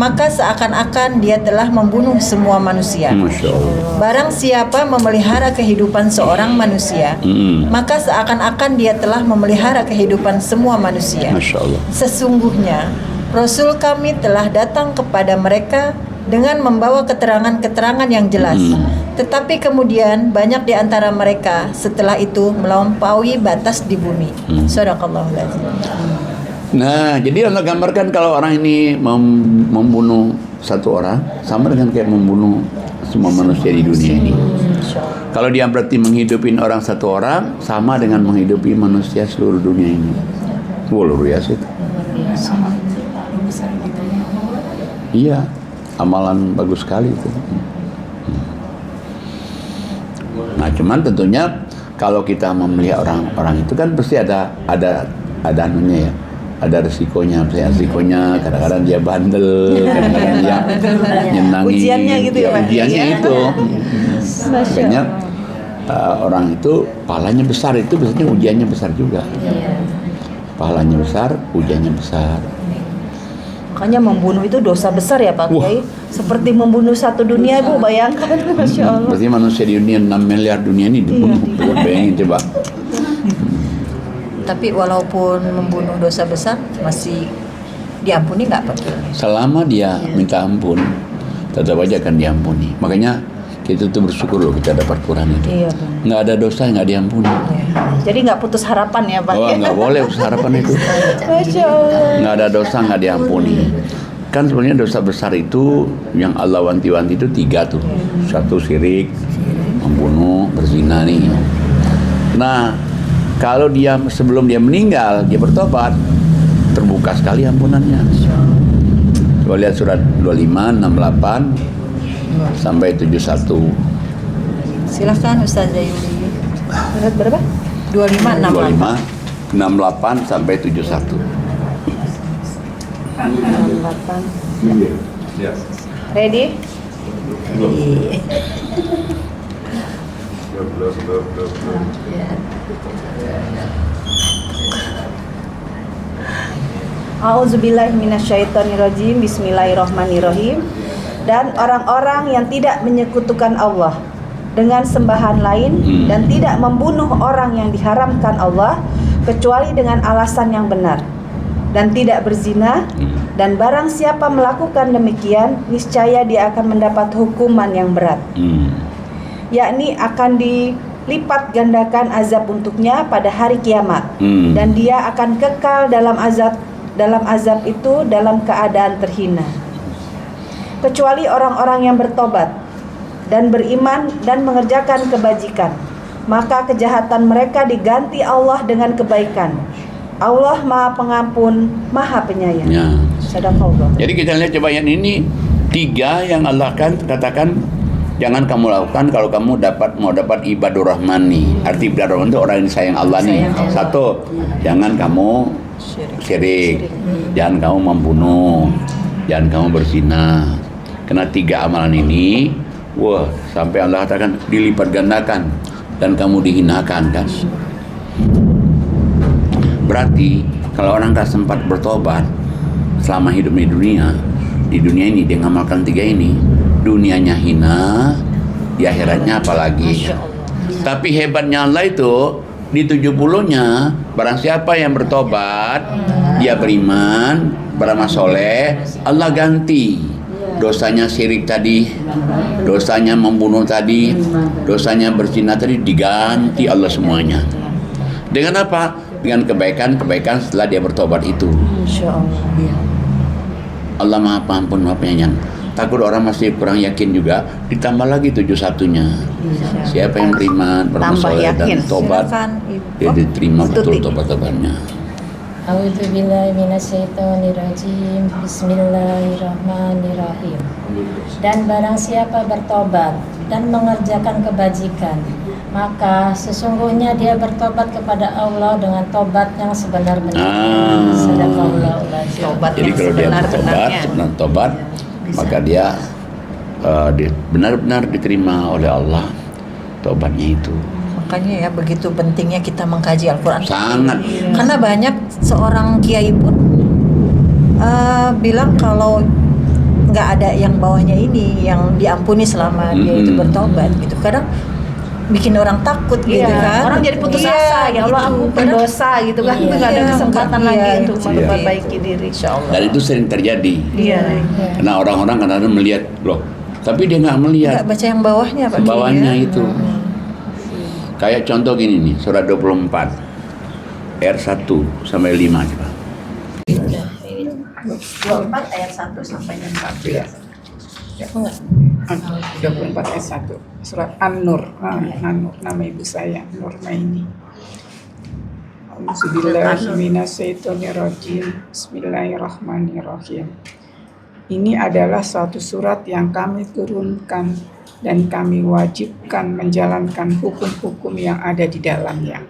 maka seakan-akan dia telah membunuh semua manusia. Barang siapa memelihara kehidupan seorang manusia, maka seakan-akan dia telah memelihara kehidupan semua manusia. Sesungguhnya Rasul kami telah datang kepada mereka dengan membawa keterangan-keterangan yang jelas. Tetapi kemudian banyak di antara mereka setelah itu melampaui batas di bumi. Shadaqallahul azim. Nah, jadi untuk gambarkan kalau orang ini membunuh satu orang sama dengan kayak membunuh semua manusia di dunia ini. Kalau dia berarti menghidupin orang satu orang sama dengan menghidupi manusia seluruh dunia ini. Luar biasa itu. Iya, amalan bagus sekali itu. Nah, cuman tentunya kalau kita memelihara orang-orang itu kan pasti ada anunya ya. ada resikonya. Misalnya resikonya kadang-kadang dia bandel, kadang-kadang dia nyenangin. Ujiannya gitu ya, Pak? Ujiannya Iya. itu. Makanya orang itu pahalanya besar, itu biasanya ujiannya besar juga. Pahalanya besar, ujiannya besar. Makanya membunuh itu dosa besar ya Pak Kiai. Seperti membunuh satu dunia Ibu, bayangkan. Masya Allah. Berarti manusia di dunia 6 miliar dunia ini dibunuh. Bayangin coba. Tapi walaupun membunuh dosa besar masih diampuni nggak Pak Kiai? Selama dia minta ampun, tetap aja akan diampuni. Makanya kita tuh bersyukur loh kita dapat Quran itu. Iya, Bang. Nggak ada dosa yang nggak diampuni. Jadi nggak putus harapan ya Pak. Oh, nggak boleh putus harapan itu. Masya Allah. Nggak ada dosa nggak diampuni. Kan sebenarnya dosa besar itu yang Allah wanti-wanti itu 3 tuh. 1 syirik, membunuh, berzina nih. Nah, kalau dia sebelum dia meninggal dia bertobat, terbuka sekali ampunannya. Coba lihat surat 25, 68 sampai 71. Silahkan Ustazah Yuli. Surat berapa? 25, 25, 68 sampai 71. 68. Ready? A'udzubillahi minasyaitonirrajim. Bismillahirrahmanirrahim. Dan orang-orang yang tidak menyekutukan Allah dengan sembahan lain dan tidak membunuh orang yang diharamkan Allah kecuali dengan alasan yang benar dan tidak berzina, dan barang siapa melakukan demikian niscaya dia akan mendapat hukuman yang berat, yakni akan dilipat gandakan azab untuknya pada hari kiamat, dan dia akan kekal dalam azab itu dalam keadaan terhina, kecuali orang-orang yang bertobat dan beriman dan mengerjakan kebajikan, maka kejahatan mereka diganti Allah dengan kebaikan. Allah Maha Pengampun, Maha Penyayang. Ya. Sadaqallah. Jadi kita lihat coba yang ini 3 yang Allah kan katakan jangan kamu lakukan kalau kamu mau dapat ibadur rahman nih. Arti ibadur rahman itu orang yang disayang Allah nih. 1, jangan kamu syirik. Jangan kamu membunuh. Jangan kamu berzina. Karena 3 amalan ini, wah, sampai Allah katakan dilipat gandakan dan kamu dihinakan kan. Berarti kalau orang tak sempat bertobat selama hidup di dunia ini dia ngamalkan 3 ini, dunianya hina, di akhiratnya apalagi. Tapi hebatnya Allah itu di 70-nya barang siapa yang bertobat, dia beriman, beramal soleh, Allah ganti dosanya syirik tadi, dosanya membunuh tadi, dosanya berzina tadi, diganti Allah semuanya. Dengan apa? Dengan kebaikan setelah dia bertobat itu. Insya Allah. Allah Maha Pengampun, Maha Penyayang. Takut orang masih kurang yakin juga, ditambah lagi 71-nya. Siapa yang beriman, beramal soleh dan tobat, dia diterima betul tobat-tobatnya. A'udzubillahi minasyaitonirrajim. Bismillahirrahmanirrahim. Dan barang siapa bertobat dan mengerjakan kebajikan, maka sesungguhnya dia bertobat kepada Allah dengan tobat yang sebenar-benarnya. Sadaqallahul azim. Tobat Jadi yang kalau dia sebenar-benarnya. tobat, maka dia benar-benar diterima oleh Allah tobatnya itu. Makanya ya begitu pentingnya kita mengkaji Al-Quran. Sangat. Karena banyak seorang kiai pun bilang kalau nggak ada yang bawahnya ini yang diampuni selama dia itu bertobat gitu. Kadang bikin orang takut gitu kan. Orang jadi putus asa, ya Allah aku pendosa gitu kan. Itu nggak ada kesempatan lagi untuk memperbaiki diri. Insyaallah. Dan itu sering terjadi. Iya. Karena orang-orang kadang-kadang melihat, loh, tapi dia nggak melihat Nggak baca yang bawahnya Pak Kiai, bawahnya ya. itu. Kayak contoh gini nih, surat 24 ayat 1 sampai 5 coba. 24 ayat 1 sampai 4. Ya. 24 ayat 1 surat An-Nur. An-Nur, nama ibu saya Nurmaini. Auzubillahiminasyaitonirrajim. Bismillahirrahmanirrahim. Ini adalah suatu surat yang kami turunkan dan kami wajibkan menjalankan hukum-hukum yang ada di dalamnya.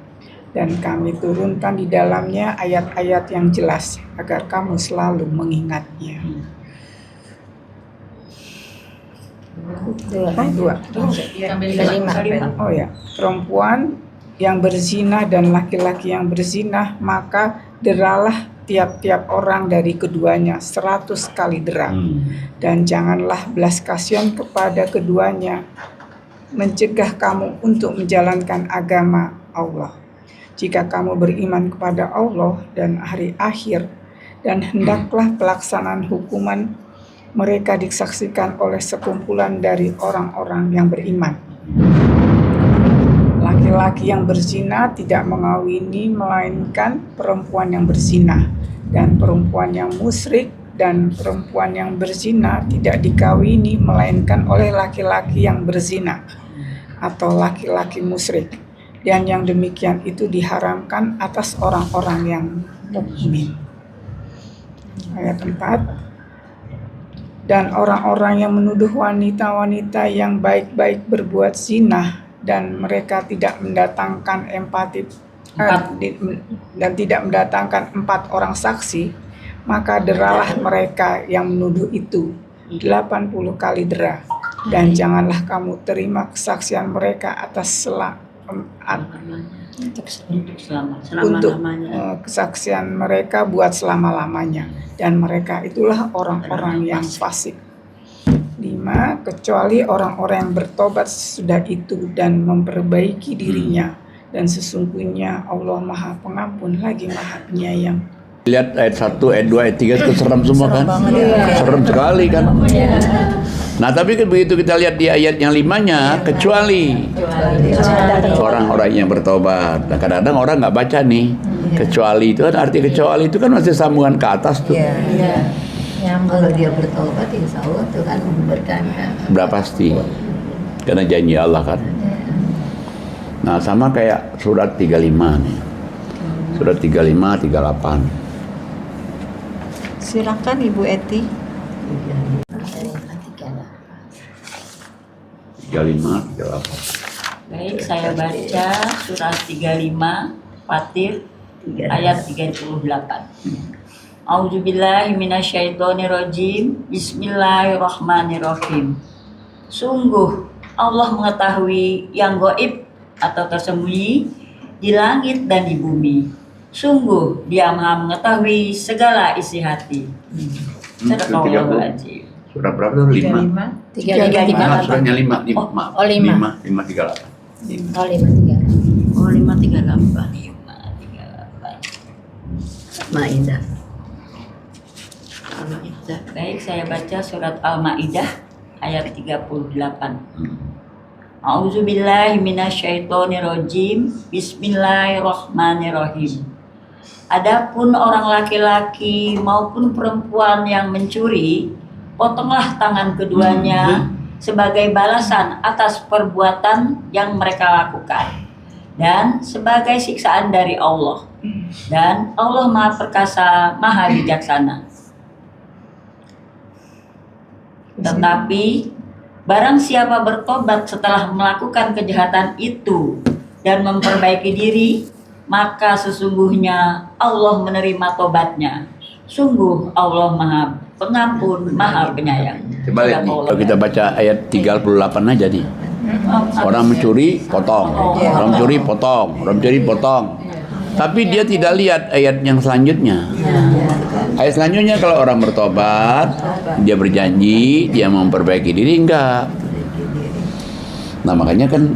dan kami turunkan di dalamnya ayat-ayat yang jelas agar kamu selalu mengingatnya. Dua. Oh ya, perempuan yang berzina dan laki-laki yang berzina, maka deralah tiap-tiap orang dari keduanya 100 kali dera. Dan janganlah belas kasihan kepada keduanya, mencegah kamu untuk menjalankan agama Allah. Jika kamu beriman kepada Allah dan hari akhir, dan hendaklah pelaksanaan hukuman mereka disaksikan oleh sekumpulan dari orang-orang yang beriman. Laki-laki yang berzina tidak mengawini melainkan perempuan yang berzina, dan perempuan yang musyrik dan perempuan yang berzina tidak dikawini melainkan oleh laki-laki yang berzina atau laki-laki musyrik, dan yang demikian itu diharamkan atas orang-orang yang mukmin. Ayat 4. Dan orang-orang yang menuduh wanita-wanita yang baik-baik berbuat zina dan mereka tidak mendatangkan dan tidak mendatangkan 4 orang saksi, maka deralah mereka yang menuduh itu 80 kali dera, dan janganlah kamu terima kesaksian mereka atas untuk kesaksian mereka buat selama-lamanya, dan mereka itulah orang-orang yang fasik. 5. Kecuali orang-orang yang bertobat sesudah itu dan memperbaiki dirinya, dan sesungguhnya Allah Maha Pengampun lagi Maha Penyayang. Lihat ayat 1, ayat 2, ayat 3 itu seram semua kan? Serem sekali kan? Nah tapi begitu kita lihat di ayat yang 5-nya, kecuali orang-orang yang bertobat. Nah kadang-kadang orang nggak baca nih, kecuali itu kan, arti kecuali itu kan masih sambungan ke atas tuh. Kalau dia bertobat, insya Allah Tuhan memberkati. Berapa pasti? Karena janji Allah kan. Nah sama kayak surat 35 nih. Surat 35, 38. Silakan Ibu Eti. 35, 38. Baik, saya baca surat 35 Fatir ayat 38. A'udzubillahi minasyaitonirrajim. Bismillahirrahmanirrahim. Sungguh Allah mengetahui yang gaib atau tersembunyi di langit dan di bumi. Sungguh Dia Maha mengetahui segala isi hati. Sadaqallahul Azim. Surat berapa tuh? 5? 35. Suratnya 5. Maaf. 538. 538. Maidah. Baik, saya baca surat Al-Maidah ayat 38. A'udzubillahi minasyaitonirrajim. Bismillahirrahmanirrahim. Adapun orang laki-laki maupun perempuan yang mencuri, potonglah tangan keduanya sebagai balasan atas perbuatan yang mereka lakukan, dan sebagai siksaan dari Allah. Dan Allah Maha Perkasa, Maha Bijaksana. Tetapi barang siapa bertobat setelah melakukan kejahatan itu dan memperbaiki diri, maka sesungguhnya Allah menerima tobatnya. Sungguh Allah Maha Pengampun, Maha Penyayang. Coba lihat nih, kalau kita baca ayat 38 aja nih. Orang mencuri, potong. Orang mencuri, potong. Orang mencuri, potong. Tapi dia tidak lihat ayat yang selanjutnya. Ayat selanjutnya kalau orang bertobat, dia berjanji, dia memperbaiki diri, enggak. Nah makanya kan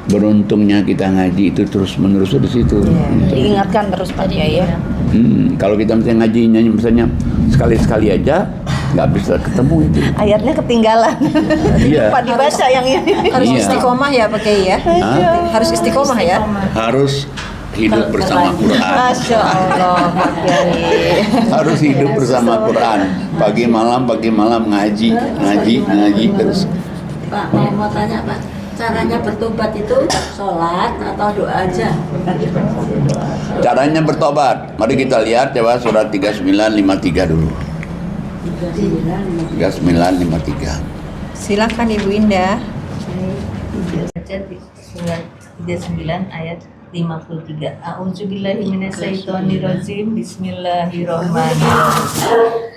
beruntungnya kita ngaji itu terus menerus di situ. Diingatkan terus Pak Kiai ya. Kalau kita misalnya ngajinya misalnya sekali-sekali aja, nggak bisa ketemu itu. Ayatnya ketinggalan. Iya. Pak dibaca yang ini. Harus Iya. istiqomah ya Pak Kiai ya. Harus istiqomah ya. Harus hidup bersama Quran. Masya Allah Pak Kiai. Harus hidup bersama Quran. Pagi malam ngaji terus. Pak, mau tanya Pak, caranya bertobat itu sholat atau doa aja? Caranya bertobat. Mari kita lihat coba surat 3953 dulu. 3953. Silakan Ibu Indah. Baca di surat 39 ayat 53. A'udzubillahi minasyaitonirrajim. Bismillahirrahmanirrahim.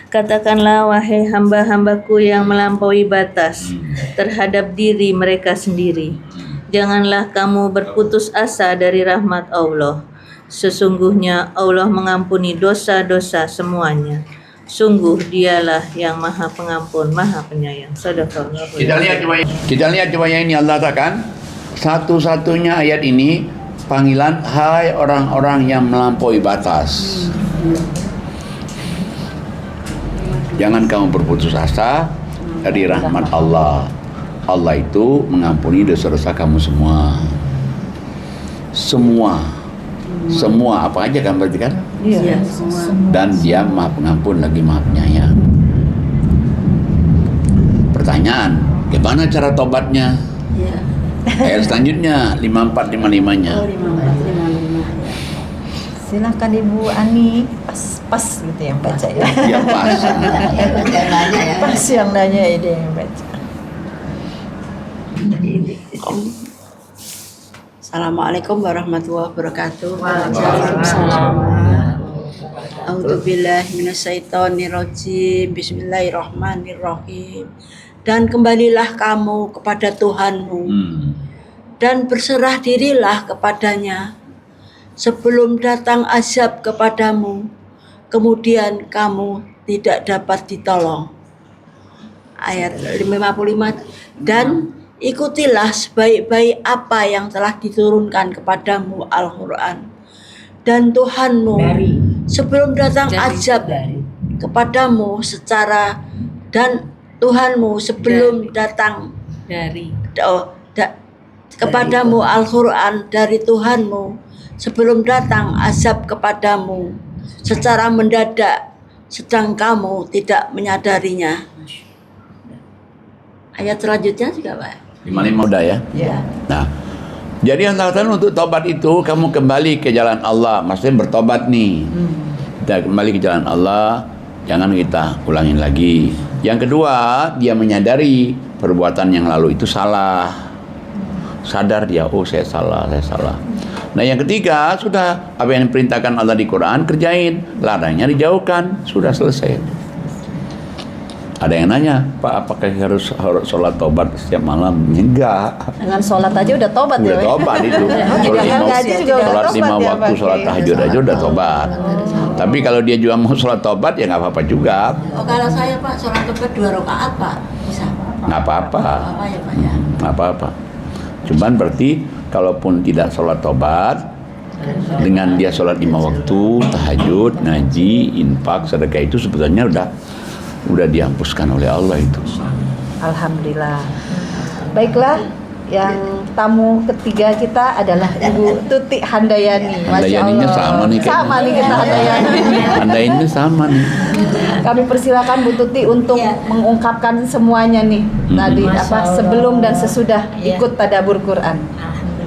Katakanlah wahai hamba-hambaku yang melampaui batas terhadap diri mereka sendiri. Janganlah kamu berputus asa dari rahmat Allah. Sesungguhnya Allah mengampuni dosa-dosa semuanya. Sungguh dialah yang maha pengampun, maha penyayang. Sadaqallah. Kita lihat coba yang ini Allah katakan satu-satunya ayat ini panggilan hai orang-orang yang melampaui batas. Jangan kamu berputus asa dari rahmat Allah. Allah itu mengampuni dosa-dosa kamu semua. Semua apa aja kan berarti kan? Iya. Dan dia maha pengampun lagi maha penyayang. Pertanyaan, gimana cara tobatnya? Iya. Ayat selanjutnya 54-55-nya. Oh, 55. Silakan Ibu Ani, pas gitu yang baca ya. Ya pas. Pas yang nanya ini yang baca. Assalamualaikum warahmatullahi wabarakatuh. Waalaikumsalam. A'udzubillahi minasyaitonirrajim. Bismillahirrahmanirrahim. Dan kembalilah kamu kepada Tuhanmu dan berserah dirilah kepadanya sebelum datang azab kepadamu, kemudian kamu tidak dapat ditolong. Ayat 55. Dan ikutilah sebaik-baik apa yang telah diturunkan kepadamu Al-Quran dan Tuhanmu sebelum datang azab kepadamu secara dan Tuhanmu sebelum datang kepadamu Al-Quran dari Tuhanmu sebelum datang azab kepadamu secara mendadak sedang kamu tidak menyadarinya. Ayat selanjutnya juga Pak. 55 udah ya? Ya. Nah, jadi Allah katakan untuk tobat itu kamu kembali ke jalan Allah. Maksudnya bertobat nih. Kita kembali ke jalan Allah, jangan kita ulangin lagi. Yang kedua, dia menyadari perbuatan yang lalu itu salah. Sadar dia, oh saya salah. Nah yang ketiga, sudah apa yang diperintahkan Allah di Quran kerjain, larangnya dijauhkan, sudah selesai. Ada yang nanya, Pak, apakah harus sholat tobat setiap malam? Enggak. Dengan sholat aja udah tobat Udah ya. tobat itu. Sholat 5 waktu, sholat tahajud aja udah tobat. Tapi kalau dia juga mau sholat tobat ya nggak apa-apa juga. Oh, kalau saya Pak sholat tobat 2 rakaat Pak bisa. Nggak apa-apa. Apa ya Pak ya? Nggak apa-apa. Cuman berarti kalaupun tidak sholat tobat, dengan dia sholat 5 waktu, tahajud, ngaji, infak, sedekah itu sebetulnya udah dihapuskan oleh Allah itu. Alhamdulillah. Baiklah, yang tamu ketiga kita adalah Ibu Tuti Handayani. Handayaninya sama nih kayaknya. Sama nih kita Handayani. Handayani sama nih. Kami persilakan Bu Tuti untuk mengungkapkan semuanya nih tadi sebelum dan sesudah ikut tadabbur Quran.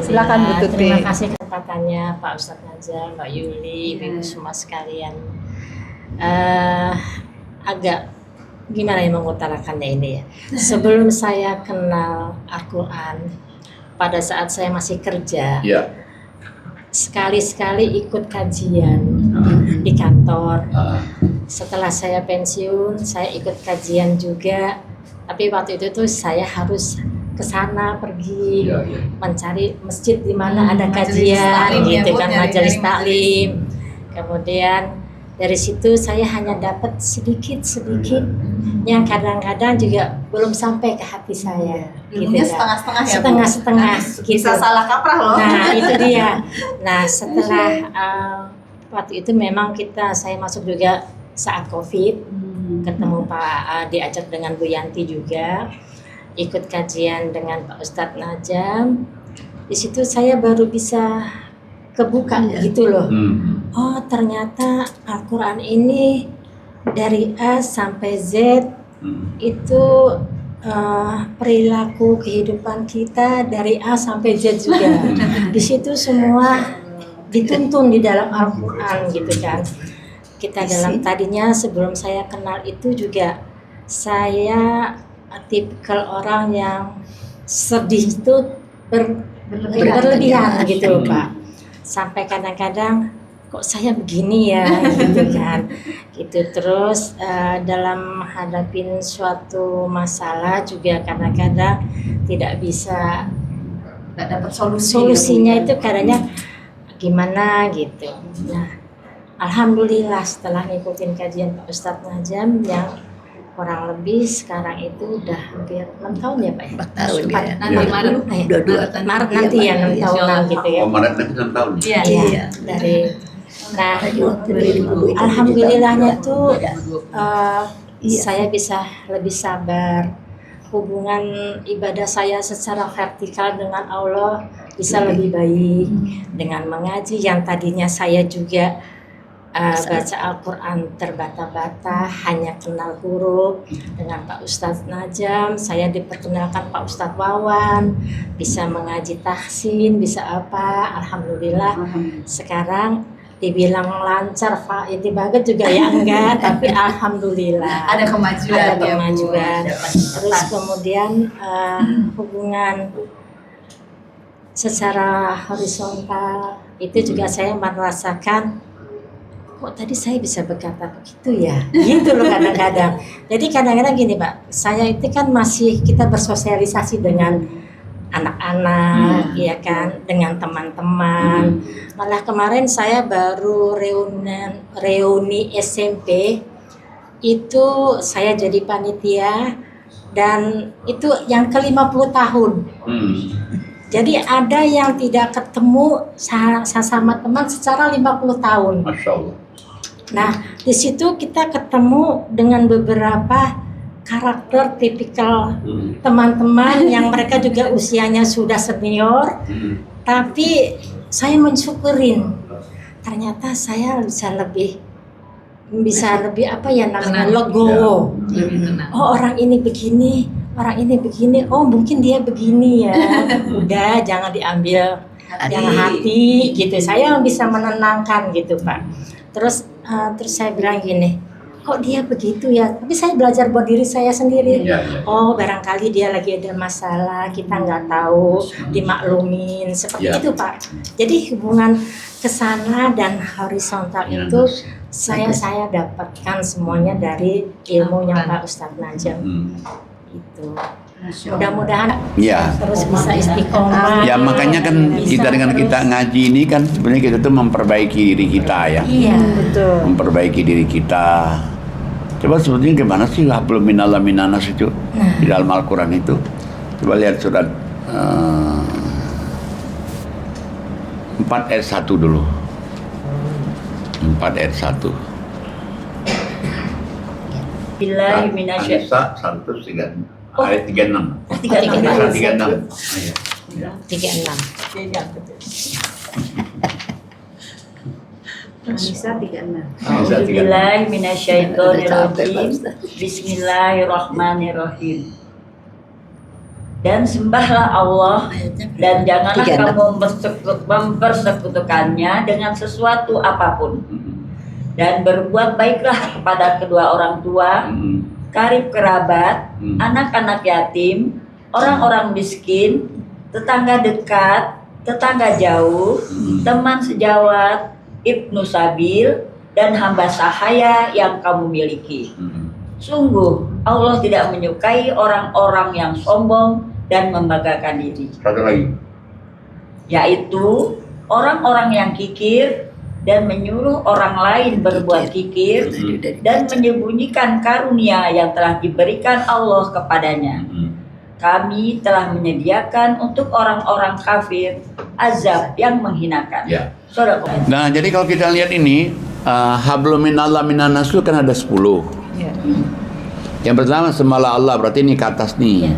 Silakan Bu Tuti. Terima kasih kesempatannya Pak Ustadz Najam, Mbak Yuli, Ibu semua sekalian. Agak gimana yang mengutarakannya ini ya. Sebelum saya kenal Al-Quran, pada saat saya masih kerja, sekali-sekali ikut kajian di kantor. Setelah saya pensiun, saya ikut kajian juga. Tapi waktu itu tuh saya harus ke sana pergi mencari masjid di mana ada kajian gitu kan, majelis taklim. Kemudian dari situ saya hanya dapat sedikit yang kadang-kadang juga belum sampai ke hati saya. Ilmunya gitu setengah-setengah ya, Bu? setengah-setengah gitu. Bisa salah kaprah loh. Nah itu dia. Nah setelah waktu itu memang saya masuk juga saat COVID, ketemu Pak, diajak dengan Bu Yanti juga, ikut kajian dengan Pak Ustadz Najam. Di situ saya baru bisa kebuka gitu loh. Oh ternyata Al-Quran ini dari A sampai Z itu perilaku kehidupan kita dari A sampai Z juga. Di situ semua dituntun di dalam Al-Quran gitu kan. Kita dalam tadinya sebelum saya kenal itu juga saya tipikal orang yang sedih itu berlebihan gitu Pak. Sampai kadang-kadang kok saya begini ya gitu kan. Gitu terus dalam hadapin suatu masalah juga kadang-kadang tidak bisa dapat solusinya itu kadangnya gimana gitu. Nah, alhamdulillah setelah ngikutin kajian Pak Ustadz Najam yang kurang lebih sekarang itu udah hampir 6 tahun ya Pak ya? 4 tahun ya. Nanti Maret, Maret nanti ya 6 tahunan gitu ya. Oh, Maret nanti 6 tahun. Iya, dari nah alhamdulillahnya tuh saya bisa lebih sabar. Hubungan ibadah saya secara vertikal dengan Allah bisa lebih baik dengan mengaji yang tadinya saya juga baca Al-Quran terbata-bata, hanya kenal huruf. Dengan Pak Ustadz Najam, saya diperkenalkan Pak Ustadz Wawan, bisa mengaji tahsin, bisa apa, alhamdulillah. Sekarang dibilang lancar, Pak Inti banget juga ya enggak, tapi alhamdulillah Ada kemajuan. ada kemajuan. Terus kemudian hubungan secara horizontal itu juga saya merasakan kok tadi saya bisa berkata begitu ya, gitu loh kadang-kadang. Jadi kadang-kadang gini Pak, saya itu kan masih kita bersosialisasi dengan anak-anak, ya kan, dengan teman-teman. Malah kemarin saya baru reuni SMP, itu saya jadi panitia dan itu yang ke-50 tahun. Jadi ada yang tidak ketemu sama teman secara 50 tahun. Masya Allah. Nah, di situ kita ketemu dengan beberapa karakter tipikal teman-teman yang mereka juga usianya sudah senior, tapi saya mensyukurin ternyata saya bisa lebih apa ya namanya legowo. Oh orang ini begini, oh mungkin dia begini ya. Udah jangan diambil yang hati gitu. Saya bisa menenangkan gitu Pak. Terus saya bilang gini, kok dia begitu ya? Tapi saya belajar buat diri saya sendiri. Oh barangkali dia lagi ada masalah, kita nggak tahu, dimaklumin seperti itu Pak. Jadi hubungan kesana dan horizontal itu saya dapatkan semuanya dari ilmunya Pak Ustadz Najam. Itu. Mudah-mudahan terus bisa istiqomah. Ya makanya kan kita dengan kita ngaji ini kan sebenarnya kita tuh memperbaiki diri kita ya. Iya betul. Memperbaiki diri kita. Coba sebetulnya gimana sih hablum minallah minanas itu di dalam Al-Quran itu. Coba lihat surat 4 ayat 1 dulu. 4 ayat 1. Billahi minasyaitonir An-Nisa 136. Ayat 36. 36. Bisa 36. Billahi minasyaitonir rajim. Bismillahirrahmanirrahim. Dan sembahlah Allah dan janganlah kamu mempersekutukannya dengan sesuatu apapun. Dan berbuat baiklah kepada kedua orang tua, karib kerabat, anak-anak yatim, orang-orang miskin, tetangga dekat, tetangga jauh, teman sejawat, ibnu sabil, dan hamba sahaya yang kamu miliki. Sungguh Allah tidak menyukai orang-orang yang sombong dan membanggakan diri. Satu lagi. Yaitu orang-orang yang kikir dan menyuruh orang lain berbuat kikir dan menyembunyikan karunia yang telah diberikan Allah kepadanya. Kami telah menyediakan untuk orang-orang kafir azab yang menghinakan. Nah, jadi kalau kita lihat ini hablum minallah minanas itu kan ada 10. Yang pertama sembahlah Allah, berarti ini ke atas nih.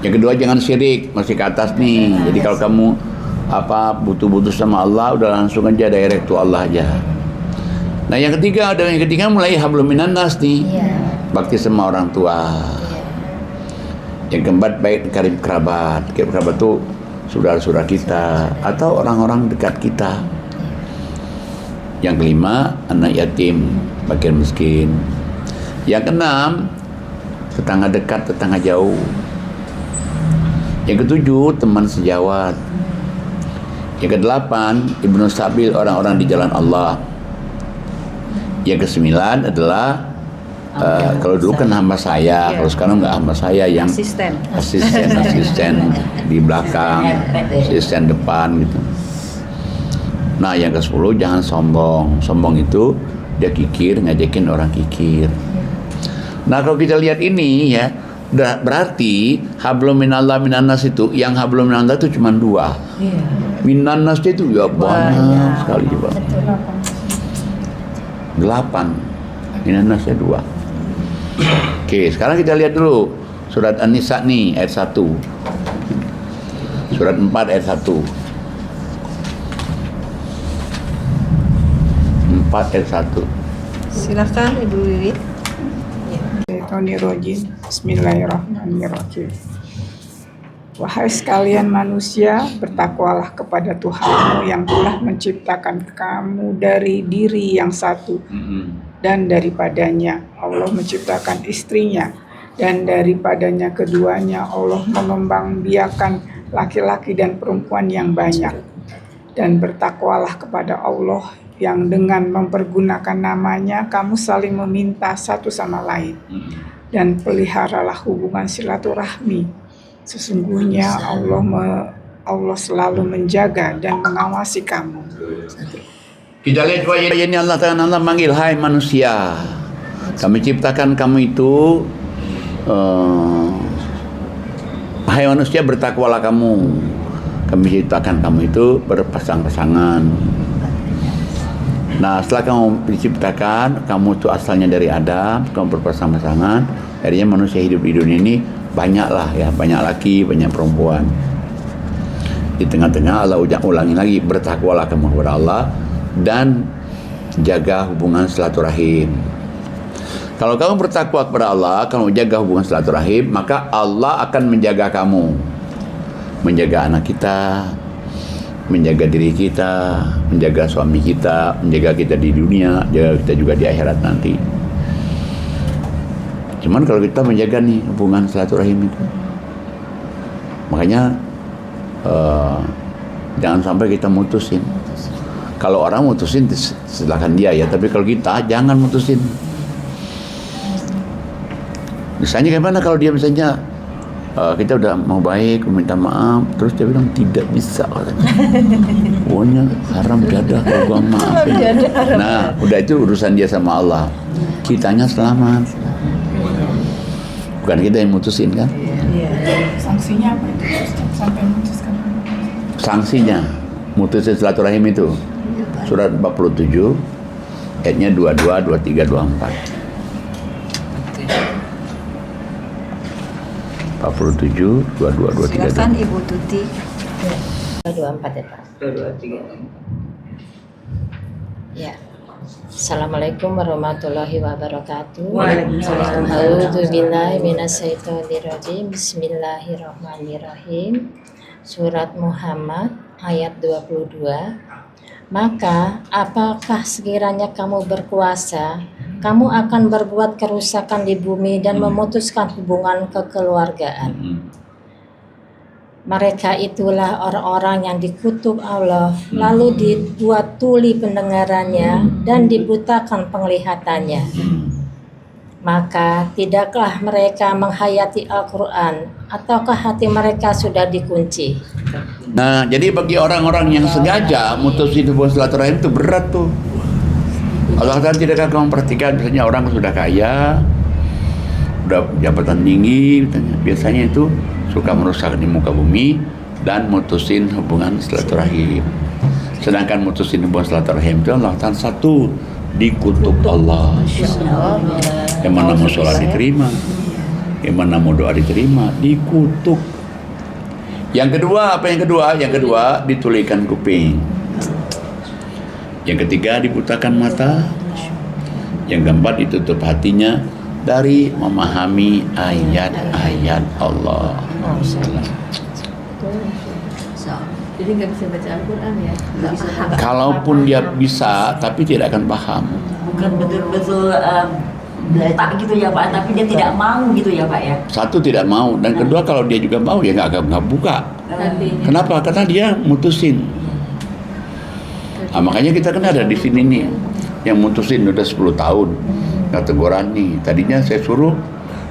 Yang kedua jangan syirik, masih ke atas nih. Jadi kalau kamu butuh-butuh sama Allah, udah langsung aja direct to Allah aja. Nah yang ketiga mulai hablum minanas nih, bakti sama orang tua. Yang keempat baik karib kerabat. Karib kerabat tuh saudara-saudara kita atau orang-orang dekat kita. Yang kelima anak yatim, fakir miskin. Yang keenam tetangga dekat, tetangga jauh. Yang ketujuh, teman sejawat. Yang kedelapan, Ibnu Sabil, orang-orang di jalan Allah. Yang kesembilan adalah kalau dulu kan hamba saya, kalau sekarang nggak hamba saya, yang asisten di belakang, asisten depan gitu. Nah, yang ke-10, jangan sombong. Sombong itu dia kikir, ngajakin orang kikir. Nah, kalau kita lihat ini ya, berarti hablum minallah minannas itu, yang hablum minallah itu cuma 2. Minannas itu ya banyak sekali coba. 8. Minannasnya 2. Oke, sekarang kita lihat dulu surat An-Nisa nih ayat 1. Surat 4 ayat 1. 4 ayat 1. Silakan Ibu Wiwi. Bismillahirrahmanirrahim. Wahai sekalian manusia, bertakwalah kepada Tuhanmu yang telah menciptakan kamu dari diri yang satu, dan daripadanya Allah menciptakan istrinya, dan daripadanya keduanya Allah mengembangbiakan laki-laki dan perempuan yang banyak. Dan bertakwalah kepada Allah yang dengan mempergunakan namanya kamu saling meminta satu sama lain, dan peliharalah hubungan silaturahmi. Sesungguhnya Allah selalu menjaga dan mengawasi kamu. Kita lihat wajah ini Allah manggil, hai manusia, kami ciptakan kamu itu, hai manusia, bertakwalah kamu. Kami ciptakan kamu itu berpasang-pasangan. Nah, setelah kamu diciptakan, kamu itu asalnya dari Adam, kamu berpasang-pasangan. Akhirnya manusia hidup di dunia ini banyaklah ya, banyak laki, banyak perempuan. Di tengah-tengah Allah ulangi lagi, bertakwalah kamu kepada Allah dan jaga hubungan silaturahim. Kalau kamu bertakwa kepada Allah, kamu jaga hubungan silaturahim, maka Allah akan menjaga kamu, menjaga anak kita, menjaga diri kita, menjaga suami kita, menjaga kita di dunia, jaga kita juga di akhirat nanti. Cuman kalau kita menjaga nih hubungan silaturahim itu, makanya jangan sampai kita mutusin. Kalau orang mutusin silakan dia ya, tapi kalau kita jangan mutusin. Misalnya gimana kalau dia misalnya kita udah mau baik, minta maaf, terus dia bilang tidak bisa katanya. Pokoknya haram jadah kalau gua maafin. Nah, udah itu urusan dia sama Allah. Kitanya selamat. Bukan kita yang mutusin kan? Sanksinya apa itu? Sampai memutuskan. Sanksinya mutusin silaturahim itu. Surat 47 ayatnya 22, 23, 24. 47, 22, 23. Silakan Ibu Tuti. 24 ya Pak. 23. Ya. Assalamualaikum warahmatullahi wabarakatuh. Waalaikumsalam. A'udzubillahi minasyaitonirrajim. Bismillahirrahmanirrahim. Surat Muhammad ayat 22. Maka apakah sekiranya kamu berkuasa, kamu akan berbuat kerusakan di bumi dan memutuskan hubungan kekeluargaan. Mereka itulah orang-orang yang dikutuk Allah, lalu dibuat tuli pendengarannya dan dibutakan penglihatannya. Maka tidaklah mereka menghayati Al-Quran, ataukah hati mereka sudah dikunci? Nah, jadi bagi orang-orang yang sengaja mutusin hubungan silaturahim itu berat tuh. Allah Ta'ala tidak akan memperhatikan, misalnya orang sudah kaya, udah jabatan tinggi, biasanya itu suka merusak di muka bumi dan mutusin hubungan silaturahim. Sedangkan mutusin hubungan silaturahim itu Allah Ta'ala satu, dikutuk Allah. Yang mana mau sholat diterima, yang mana mau doa diterima, dikutuk. Yang kedua, apa yang kedua? Yang kedua, ditulikan kuping. Yang ketiga, dibutakan mata. Yang keempat, ditutup hatinya dari memahami ayat-ayat Allah. Jadi nggak bisa baca Al-Quran ya? Nggak bisa. Kalaupun dia bisa, tapi tidak akan paham. Bukan betul-betul tak gitu ya Pak, tapi dia tidak mau gitu ya Pak ya. Satu tidak mau, dan kedua kalau dia juga mau ya nggak buka. Kenapa? Karena dia mutusin. Nah, makanya kita kan ada di sini nih yang mutusin udah 10 tahun nggak teguran nih. Tadinya saya suruh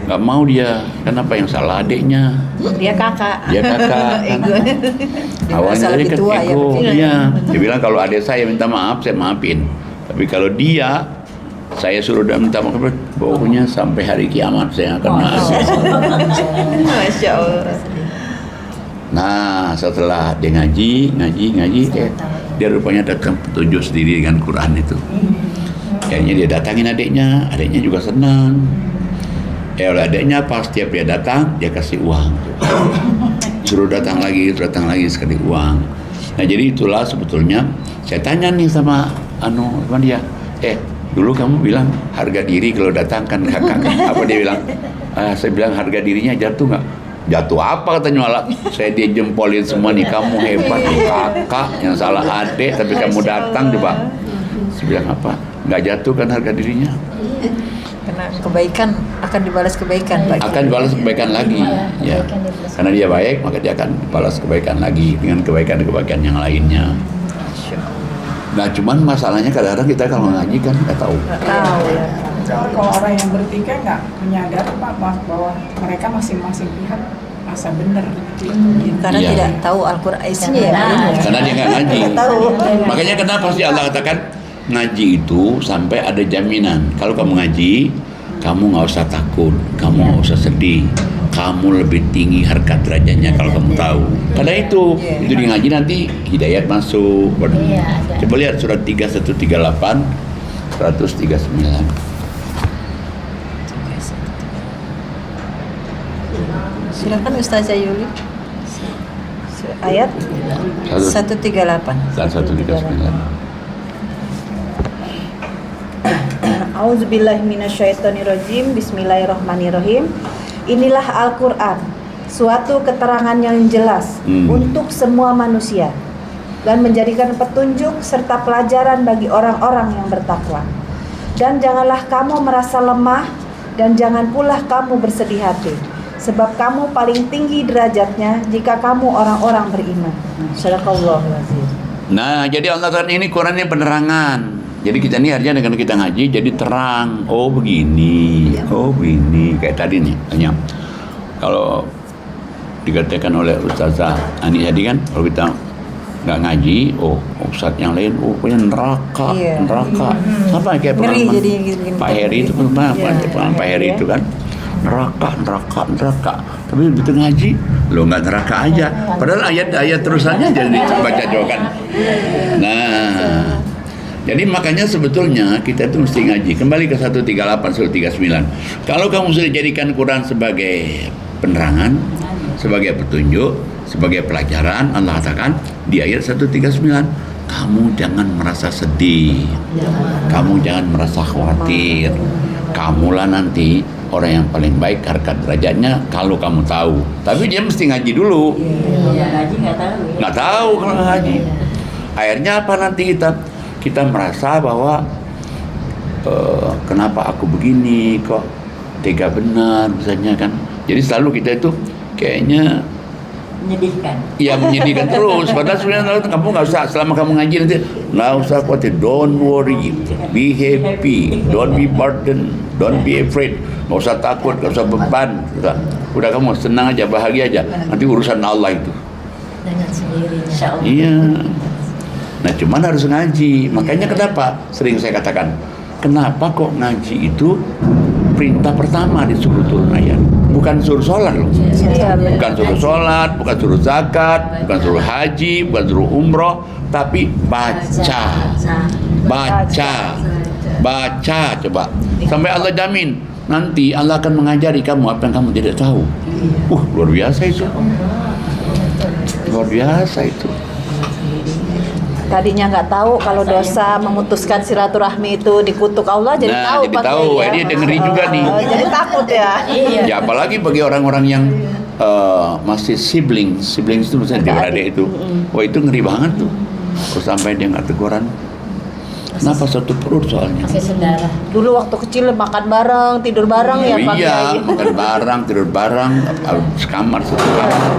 nggak mau dia. Kenapa? Yang salah adiknya. Dia kakak. Dia kakak. Awalnya dia kan ego. Dia bilang kalau adik saya minta maaf saya maafin. Tapi kalau dia saya suruh dia minta maaf, pokoknya sampai hari kiamat saya akan maafin. Masya Allah. Nah, setelah dia ngaji, dia rupanya datang petunjuk sendiri dengan Quran itu. Akhirnya dia datangin adiknya juga senang. Oleh adiknya pas tiap dia datang, dia kasih uang. Suruh datang lagi sekali uang. Nah, jadi itulah sebetulnya saya tanya nih sama dia, dulu kamu bilang harga diri kalau datang kan kakak. Apa dia bilang? Saya bilang harga dirinya jatuh nggak? Jatuh apa katanya malah? Saya dia jempolin semua nih, kamu hebat nih kakak, yang salah adik tapi kamu datang coba. Saya bilang apa? Nggak jatuh kan harga dirinya? Karena kebaikan akan dibalas kebaikan lagi. Akan dibalas kebaikan lagi, ya. Karena dia baik, maka dia akan balas kebaikan lagi dengan kebaikan-kebaikan yang lainnya. Nah, cuman masalahnya kadang-kadang kita kalau ngaji kan nggak tahu. Kalau orang yang bertikai nggak menyadar Pak bahwa mereka masing-masing pihak masa benar gitu. Karena Iya. tidak tahu Al-Quran isinya ya. Karena dia nggak ngaji. Tahu. Makanya kenapa sih Allah katakan ngaji itu sampai ada jaminan. Kalau kamu ngaji, kamu nggak usah takut, kamu nggak usah sedih, kamu lebih tinggi harkat derajatnya kalau kamu tahu. Karena itu di ngaji nanti hidayat masuk. Coba lihat surat 3138, 139. Silakan Ustazah Yuli. Ayat 138. Dan 139. Auzubillahi minasyaitonirrajim. Bismillahirrahmanirrahim. Inilah Al-Quran, suatu keterangan yang jelas untuk semua manusia dan menjadikan petunjuk serta pelajaran bagi orang-orang yang bertakwa. Dan janganlah kamu merasa lemah dan jangan pula kamu bersedih hati, sebab kamu paling tinggi derajatnya jika kamu orang-orang beriman. Sadaqallahul azim. Nah, jadi Allah Ta'ala ini Quran ini penerangan. Jadi kita ini artinya dengan kita ngaji jadi terang. Oh begini, kayak tadi nih. Hanya kalau dikatakan oleh Ustazah Ani tadi kan, kalau kita nggak ngaji, Ustadz yang lain, punya neraka. Sama kayak pengalaman Pak Heri itu, Pak Heri itu kan neraka. Tapi begitu ngaji, lo nggak neraka aja. Padahal ayat-ayat terusannya jadi dibaca juga kan. Nah, jadi makanya sebetulnya kita itu mesti ngaji. Kembali ke 138, 139. Kalau kamu sudah jadikan Quran sebagai penerangan, sebagai petunjuk, sebagai pelajaran, Allah katakan di ayat 139, kamu jangan merasa sedih, kamu jangan merasa khawatir. Kamulah nanti orang yang paling baik harkat derajatnya kalau kamu tahu. Tapi dia mesti ngaji dulu. Ngaji nggak tahu kalau ngaji. Akhirnya apa nanti kita merasa bahwa kenapa aku begini, kok tega benar misalnya kan. Jadi selalu kita itu kayaknya menyedihkan. Iya, menyedihkan terus. Padahal sebenarnya kamu nggak usah, selama kamu ngaji nanti nggak usah khawatir, don't worry, be happy, don't be burdened, don't be afraid, nggak usah takut, nggak usah beban. Udah kamu senang aja, bahagia aja. Nanti urusan Allah itu. Dengan sendirinya. Iya. Nah, cuman harus ngaji. Makanya kenapa sering saya katakan, kenapa kok ngaji itu perintah pertama disuruh turun ayat, bukan suruh sholat loh, bukan suruh sholat, bukan suruh zakat, bukan suruh haji, bukan suruh umroh, tapi baca, coba sampai Allah jamin nanti Allah akan mengajari kamu apa yang kamu tidak tahu. Luar biasa itu. Tadinya nggak tahu kalau dosa memutuskan silaturahmi itu dikutuk Allah, jadi tahu. Jadi tahu, dia dengerin juga nih. Jadi takut ya. Ya apalagi bagi orang-orang yang masih siblings itu misalnya adik itu, wah itu ngeri banget tuh. Sampai dia nggak teguran. Kenapa satu perut soalnya? Masih saudara. Dulu waktu kecil makan bareng, tidur bareng ya Pak Iya, Kiai. makan bareng, tidur bareng, sekamar satu kamar.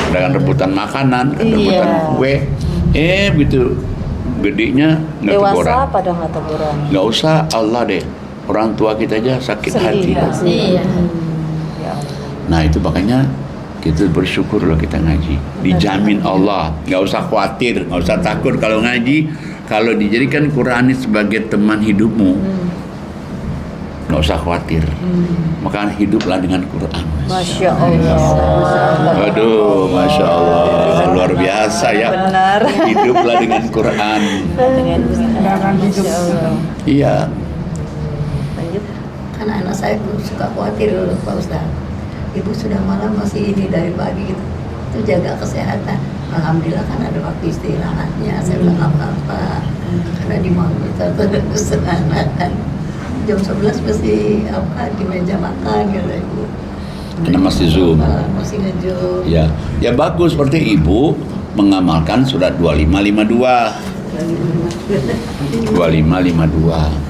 Dengan rebutan makanan, rebutan kue. Begitu gedenya nggak teguran. Dewasa pada nggak teguran. Nggak usah Allah deh. Orang tua kita aja sakit hati. Iya. Nah itu makanya kita bersyukur loh kita ngaji. Dijamin Allah. Nggak usah khawatir, nggak usah takut kalau ngaji. Kalau dijadikan Quran sebagai teman hidupmu, nggak usah khawatir. Maka hiduplah dengan Quran. Masya Allah. Aduh, Masya Allah, luar biasa ya. Benar. Hiduplah dengan Quran. Dengan hidup. Iya. Kan anak saya pun suka khawatir dulu Pak Ustaz. Ibu sudah malam masih ini dari pagi gitu. Itu jaga kesehatan. Alhamdulillah kan ada waktu istirahatnya. Saya bilang apa-apa. Karena di monitor terus anak kan. Jam 11 mesti di meja makan gitu Ibu. Karena masih Zoom. Masih nge-Zoom. Ya bagus seperti ibu mengamalkan surat 2552. 2552.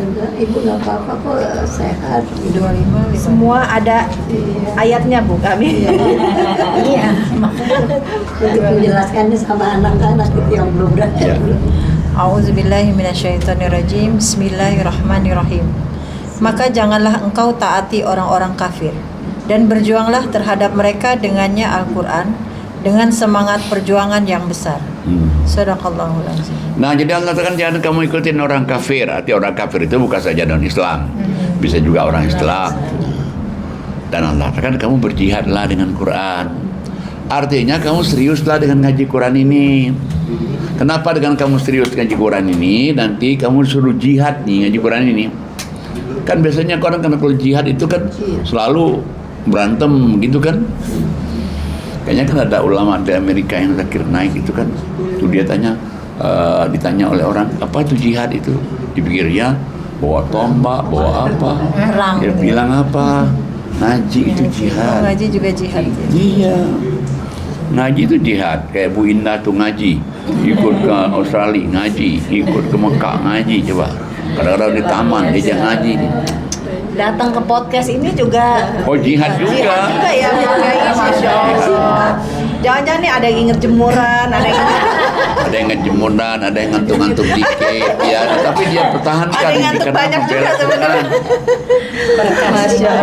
Ibu nggak apa-apa kok, sehat. 25. Semua ada ayatnya Bu kami. Iya, untuk menjelaskannya sama anak-anak itu yang belum berani. Ya. A'udzubillahi minasyaitonirrajim. Bismillahirrahmanirrahim. Maka janganlah engkau taati orang-orang kafir dan berjuanglah terhadap mereka dengannya Al-Quran dengan semangat perjuangan yang besar. Sadaqallahul azim. Nah jadi Allah katakan jangan kamu ikutin orang kafir. Arti orang kafir itu bukan saja non Islam, bisa juga orang Islam. Dan Allah katakan kamu berjihadlah dengan Quran. Artinya kamu seriuslah dengan ngaji Quran ini. Kenapa dengan kamu serius ngaji Quran ini? Nanti kamu suruh jihad nih ngaji Quran ini. Kan biasanya orang kalau jihad itu kan selalu berantem gitu kan. Kayaknya kan ada ulama di Amerika yang terakhir naik itu kan, tuh dia ditanya oleh orang apa itu jihad itu, dipikirnya bawa tombak, bawa apa, dia bilang apa, ngaji itu jihad. Ngaji juga jihad. Iya, ngaji itu jihad. Kayak Bu Indah tuh ngaji, ikut ke Australia ngaji, ikut ke Mekah ngaji, coba. Kadang-kadang di taman dia ngaji. Datang ke podcast ini juga. Oh jihad juga. Jihad juga ya Pak Kiai. Masya Allah. Jangan-jangan nih ada yang inget jemuran, ada yang ngejemuran, ada yang ngantuk-ngantuk dikit, ya. Tapi dia pertahankan ada yang ngantuk banyak juga sebenarnya.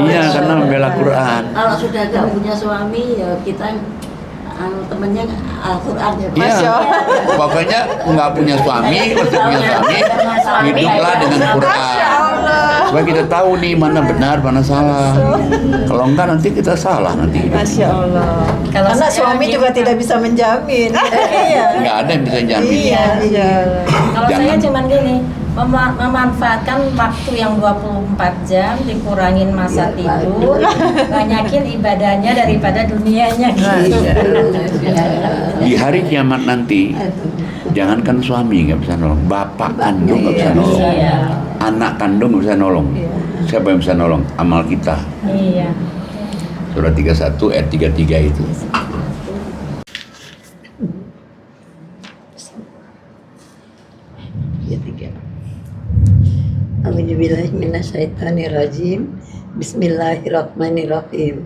Iya, karena membela Quran. Kalau sudah gak punya suami ya kita temennya Al-Quran ya. Iya, pokoknya nggak punya suami, masih punya suami, hiduplah dengan Quran. Supaya kita tahu nih mana benar, mana salah. Kalau enggak nanti kita salah nanti. Masya Allah. Karena suami juga tidak bisa menjamin. Iya. Nggak ada yang bisa jamin. Iya. Kalau saya cuman gini, memanfaatkan waktu yang 24 jam, dikurangin masa tidur, banyakin ibadahnya daripada dunianya gitu. Di hari kiamat nanti, jangankan suami nggak bisa nolong, bapak kandung nggak bisa nolong, anak kandung nggak bisa nolong. Siapa yang bisa nolong? Amal kita. Iya. Surah 31 ayat 33 itu. A'udzubillahiminasyaitonirrajim. Bismillahirrahmanirrahim.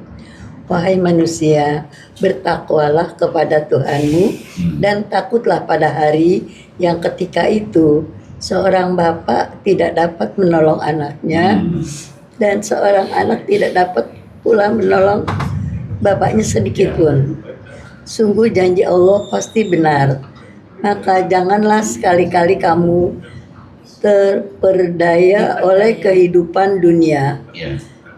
Wahai manusia, bertakwalah kepada Tuhanmu dan takutlah pada hari yang ketika itu seorang bapak tidak dapat menolong anaknya dan seorang anak tidak dapat pula menolong bapaknya sedikit pun. Sungguh janji Allah pasti benar. Maka janganlah sekali-kali kamu terperdaya oleh kehidupan dunia.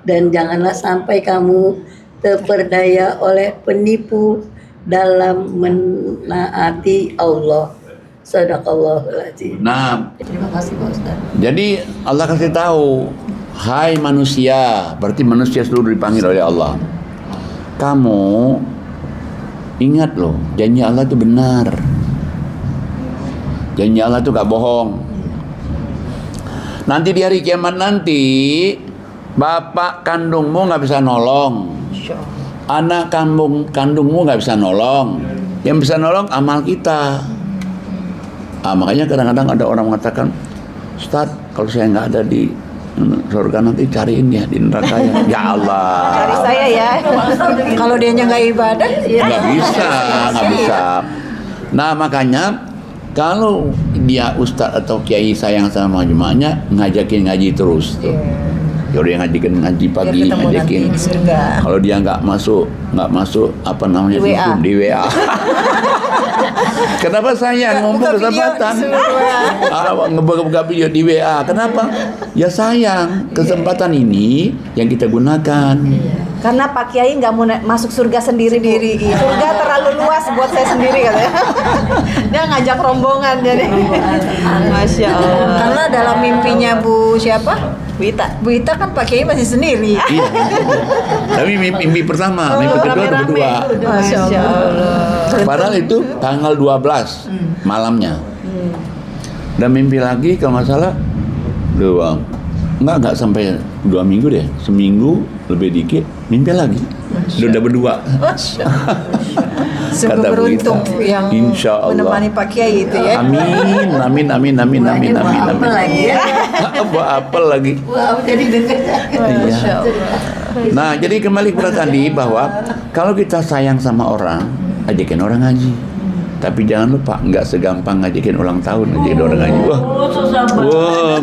Dan janganlah sampai kamu terperdaya oleh penipu dalam menaati Allah. Sadaqallahul azim. Nah, Terima kasih Pak Ustaz. jadi Allah kasih tahu, hai manusia, berarti manusia seluruh dipanggil oleh Allah. Kamu ingat loh, janji Allah itu benar. Janji Allah itu gak bohong. Nanti di hari kiamat nanti, bapak kandungmu gak bisa nolong, anak kandungmu gak bisa nolong. Yang bisa nolong amal kita. Makanya kadang-kadang ada orang mengatakan, Ustaz, kalau saya nggak ada di surga nanti cariin ya di neraka ya. Ya Allah. Cari saya ya. Kalau dianya nggak ibadah, ya. Nggak bisa. Nah makanya kalau dia ustadz atau kiai sayang sama jemaahnya, ngajakin ngaji terus tuh. Kalau dia ngaji pagi, ngajakin. Kalau dia nggak masuk apa namanya di WA. Kenapa sayang ngomong kesempatan? Ngebuka video di WA. Kenapa? Ya sayang kesempatan ini yang kita gunakan. Karena Pak Kiai nggak mau masuk surga sendiri. Surga terlalu luas buat saya sendiri katanya. Dia ngajak rombongan jadi. Masya Allah. Karena dalam mimpinya Bu siapa? Bu Ita kan Pak Kiai masih sendiri. Iya. Tapi mimpi pertama, mimpi kedua berdua. Masya Allah. Padahal itu tanggal 12 malamnya. Dan mimpi lagi kalau nggak salah nggak sampai 2 minggu deh, seminggu lebih dikit mimpi lagi. Udah berdua. Sungguh beruntung yang Insya Allah menemani Pak Kiai itu ya. Amin. Apa lagi ya? Apa lagi? Wah, jadi dekat. Iya. Nah, jadi kembali kepada tadi bahwa kalau kita sayang sama orang, ajakin orang ngaji. Tapi jangan lupa, nggak segampang ngajakin ulang tahun ngajakin orang ngaji. Wah,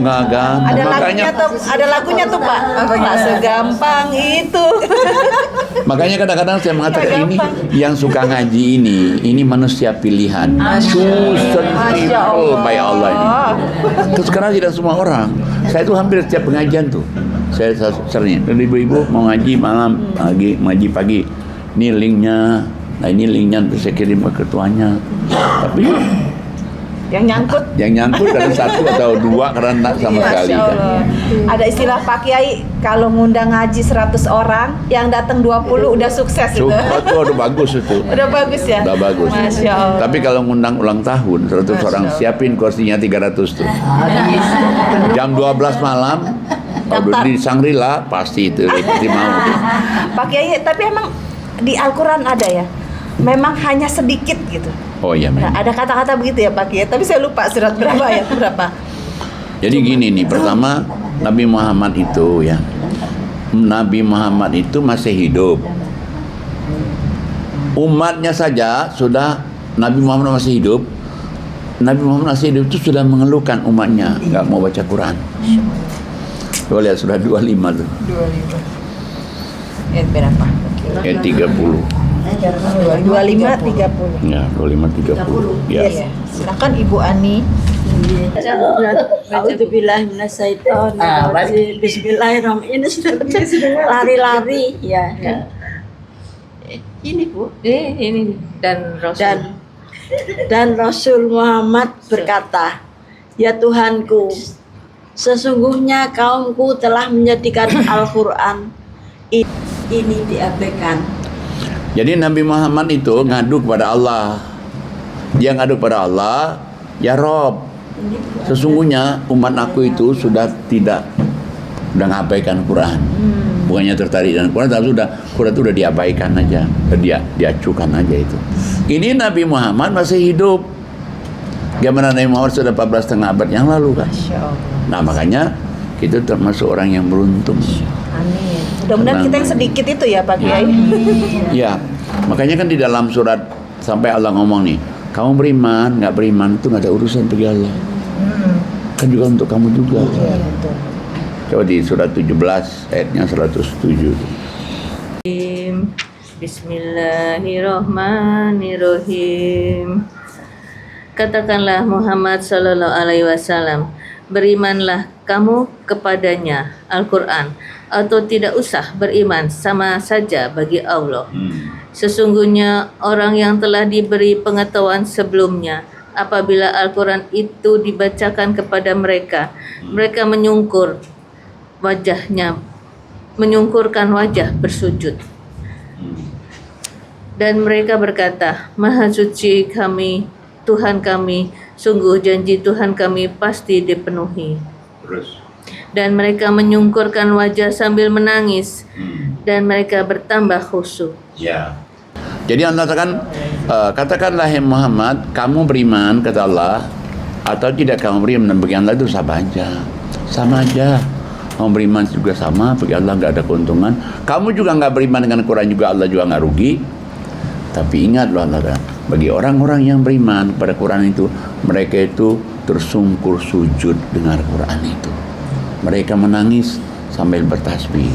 nggak gampang. Ada lagunya tuh Pak. Nggak segampang itu. Makanya kadang-kadang saya mengatakan ini yang suka ngaji ini manusia pilihan. Chosen people by Allah ini. Terus sekarang tidak semua orang. Saya tuh hampir setiap pengajian tuh. Saya sering, ibu-ibu mau ngaji malam, ngaji pagi. Ini linknya. Nah ini linknya saya kirim ke ketuanya. Tapi yang nyangkut kadang 1 atau 2 karena tak sama sekali kan. Ada istilah Pak Kiai kalau ngundang ngaji 100 orang, yang datang 20 udah sukses itu. Itu udah bagus itu. Udah bagus ya? Udah bagus. Masya Allah. Tapi kalau ngundang ulang tahun 100 orang, siapin kursinya 300 tuh. Jam 12 malam kalau di Sangrila pasti itu mau tuh. Pak Kiai, tapi emang di Al-Quran ada ya? Memang hanya sedikit gitu. Oh iya memang. Nah, ada kata-kata begitu ya Pak Kiai, tapi saya lupa surat berapa ayat berapa. Jadi gini nih, pertama Nabi Muhammad itu ya. Nabi Muhammad itu masih hidup. Umatnya saja sudah Nabi Muhammad masih hidup. Nabi Muhammad masih hidup itu sudah mengeluhkan umatnya nggak mau baca Quran. Coba lihat sudah 25 tuh. 25. Ayat berapa? Ayat 30. 25-30. Ya, 25-30. Ya. Yes. Silakan Ibu Ani. Bismillahirrahmanirrahim. Ini sudah lari-lari ya. Ini Bu. Ini Dan Rasul Muhammad berkata, "Ya Tuhanku, sesungguhnya kaumku telah menjadikan Al-Quran ini diabaikan." Jadi Nabi Muhammad itu ngadu kepada Allah. Dia ngadu kepada Allah, "Ya Rob, sesungguhnya umat aku itu sudah ngabaikan Quran. Bukannya tertarik dengan Quran, tapi Quran itu sudah diabaikan aja, diacukan aja itu." Ini Nabi Muhammad masih hidup. Gimana Nabi Muhammad sudah 14,5 abad yang lalu kan? Nah makanya kita termasuk orang yang beruntung. Amin. Mudah-mudahan kita yang sedikit itu ya Pak Kiai. Ya, makanya kan di dalam surat sampai Allah ngomong nih, kamu beriman, nggak beriman itu nggak ada urusan bagi Allah. Kan juga untuk kamu juga. Coba di surat 17 ayatnya 107. Bismillahirrahmanirrahim. Katakanlah Muhammad sallallahu alaihi wasallam, berimanlah kamu kepadanya, Al-Quran, atau tidak usah beriman, sama saja bagi Allah. Sesungguhnya orang yang telah diberi pengetahuan sebelumnya, apabila Al-Quran itu dibacakan kepada mereka, mereka menyungkurkan wajah bersujud. Dan mereka berkata, Maha suci kami, Tuhan kami, sungguh janji Tuhan kami pasti dipenuhi. Dan mereka menyungkurkan wajah sambil menangis, dan mereka bertambah khusyuk. Ya. Jadi katakanlah hai Muhammad, kamu beriman kata Allah, atau tidak kamu beriman bagi Allah itu sama aja. Kamu beriman juga sama bagi Allah, nggak ada keuntungan. Kamu juga nggak beriman dengan Quran juga, Allah juga nggak rugi. Tapi ingat loh, Allah, bagi orang-orang yang beriman pada Quran itu, mereka itu tersungkur sujud dengar Quran itu. Mereka menangis sambil bertasbih.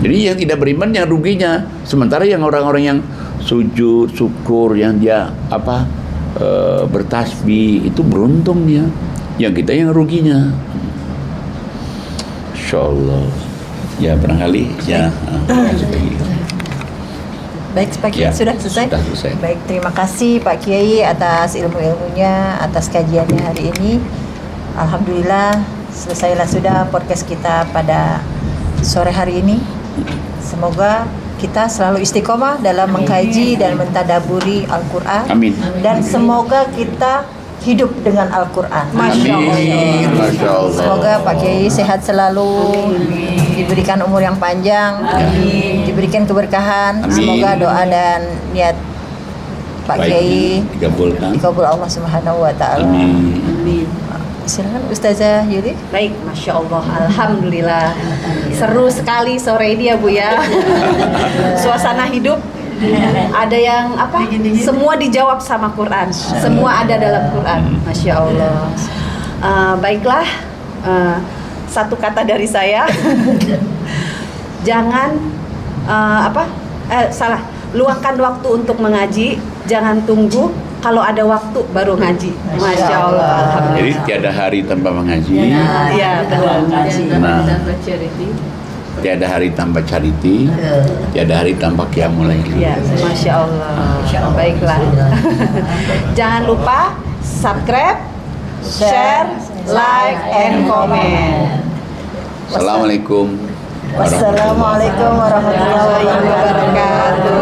Jadi yang tidak beriman yang ruginya. Sementara yang orang-orang yang sujud, syukur, yang dia bertasbih itu beruntung dia. Yang kita yang ruginya. Insyaallah. Ya barangkali ya. Baik, Pak Kiai, Ya, sudah selesai? sudah selesai. Baik, terima kasih Pak Kiai atas ilmu-ilmunya, atas kajiannya hari ini. Alhamdulillah, selesailah sudah podcast kita pada sore hari ini. Semoga kita selalu istiqomah dalam mengkaji dan mentadaburi Al-Quran. Amin. Dan semoga kita hidup dengan Al-Quran. Masya Allah. Semoga Pak Kiai sehat selalu, diberikan umur yang panjang, diberikan keberkahan. Amin. Semoga doa dan niat Pak Kiai dikabulkan. dikabul Allah Subhanahu wa taala. Amin. Silakan Ustazah Yuli. Baik, Masya Allah, Alhamdulillah. Seru sekali sore ini ya Bu ya. Suasana hidup. Ada yang semua dijawab sama Quran. Semua ada dalam Quran. Masya Allah. Baiklah, satu kata dari saya. Jangan luangkan waktu untuk mengaji. Jangan tunggu kalau ada waktu baru ngaji. Masya Allah. Alhamdulillah. Jadi tiada hari tanpa mengaji. Iya, betul. Nah, tiada hari tanpa charity, tiada hari tanpa qiyamul lail. Ya, Masya Allah. Baiklah. Jangan lupa subscribe, share, like, and comment. Assalamualaikum Wassalamualaikum warahmatullahi wabarakatuh.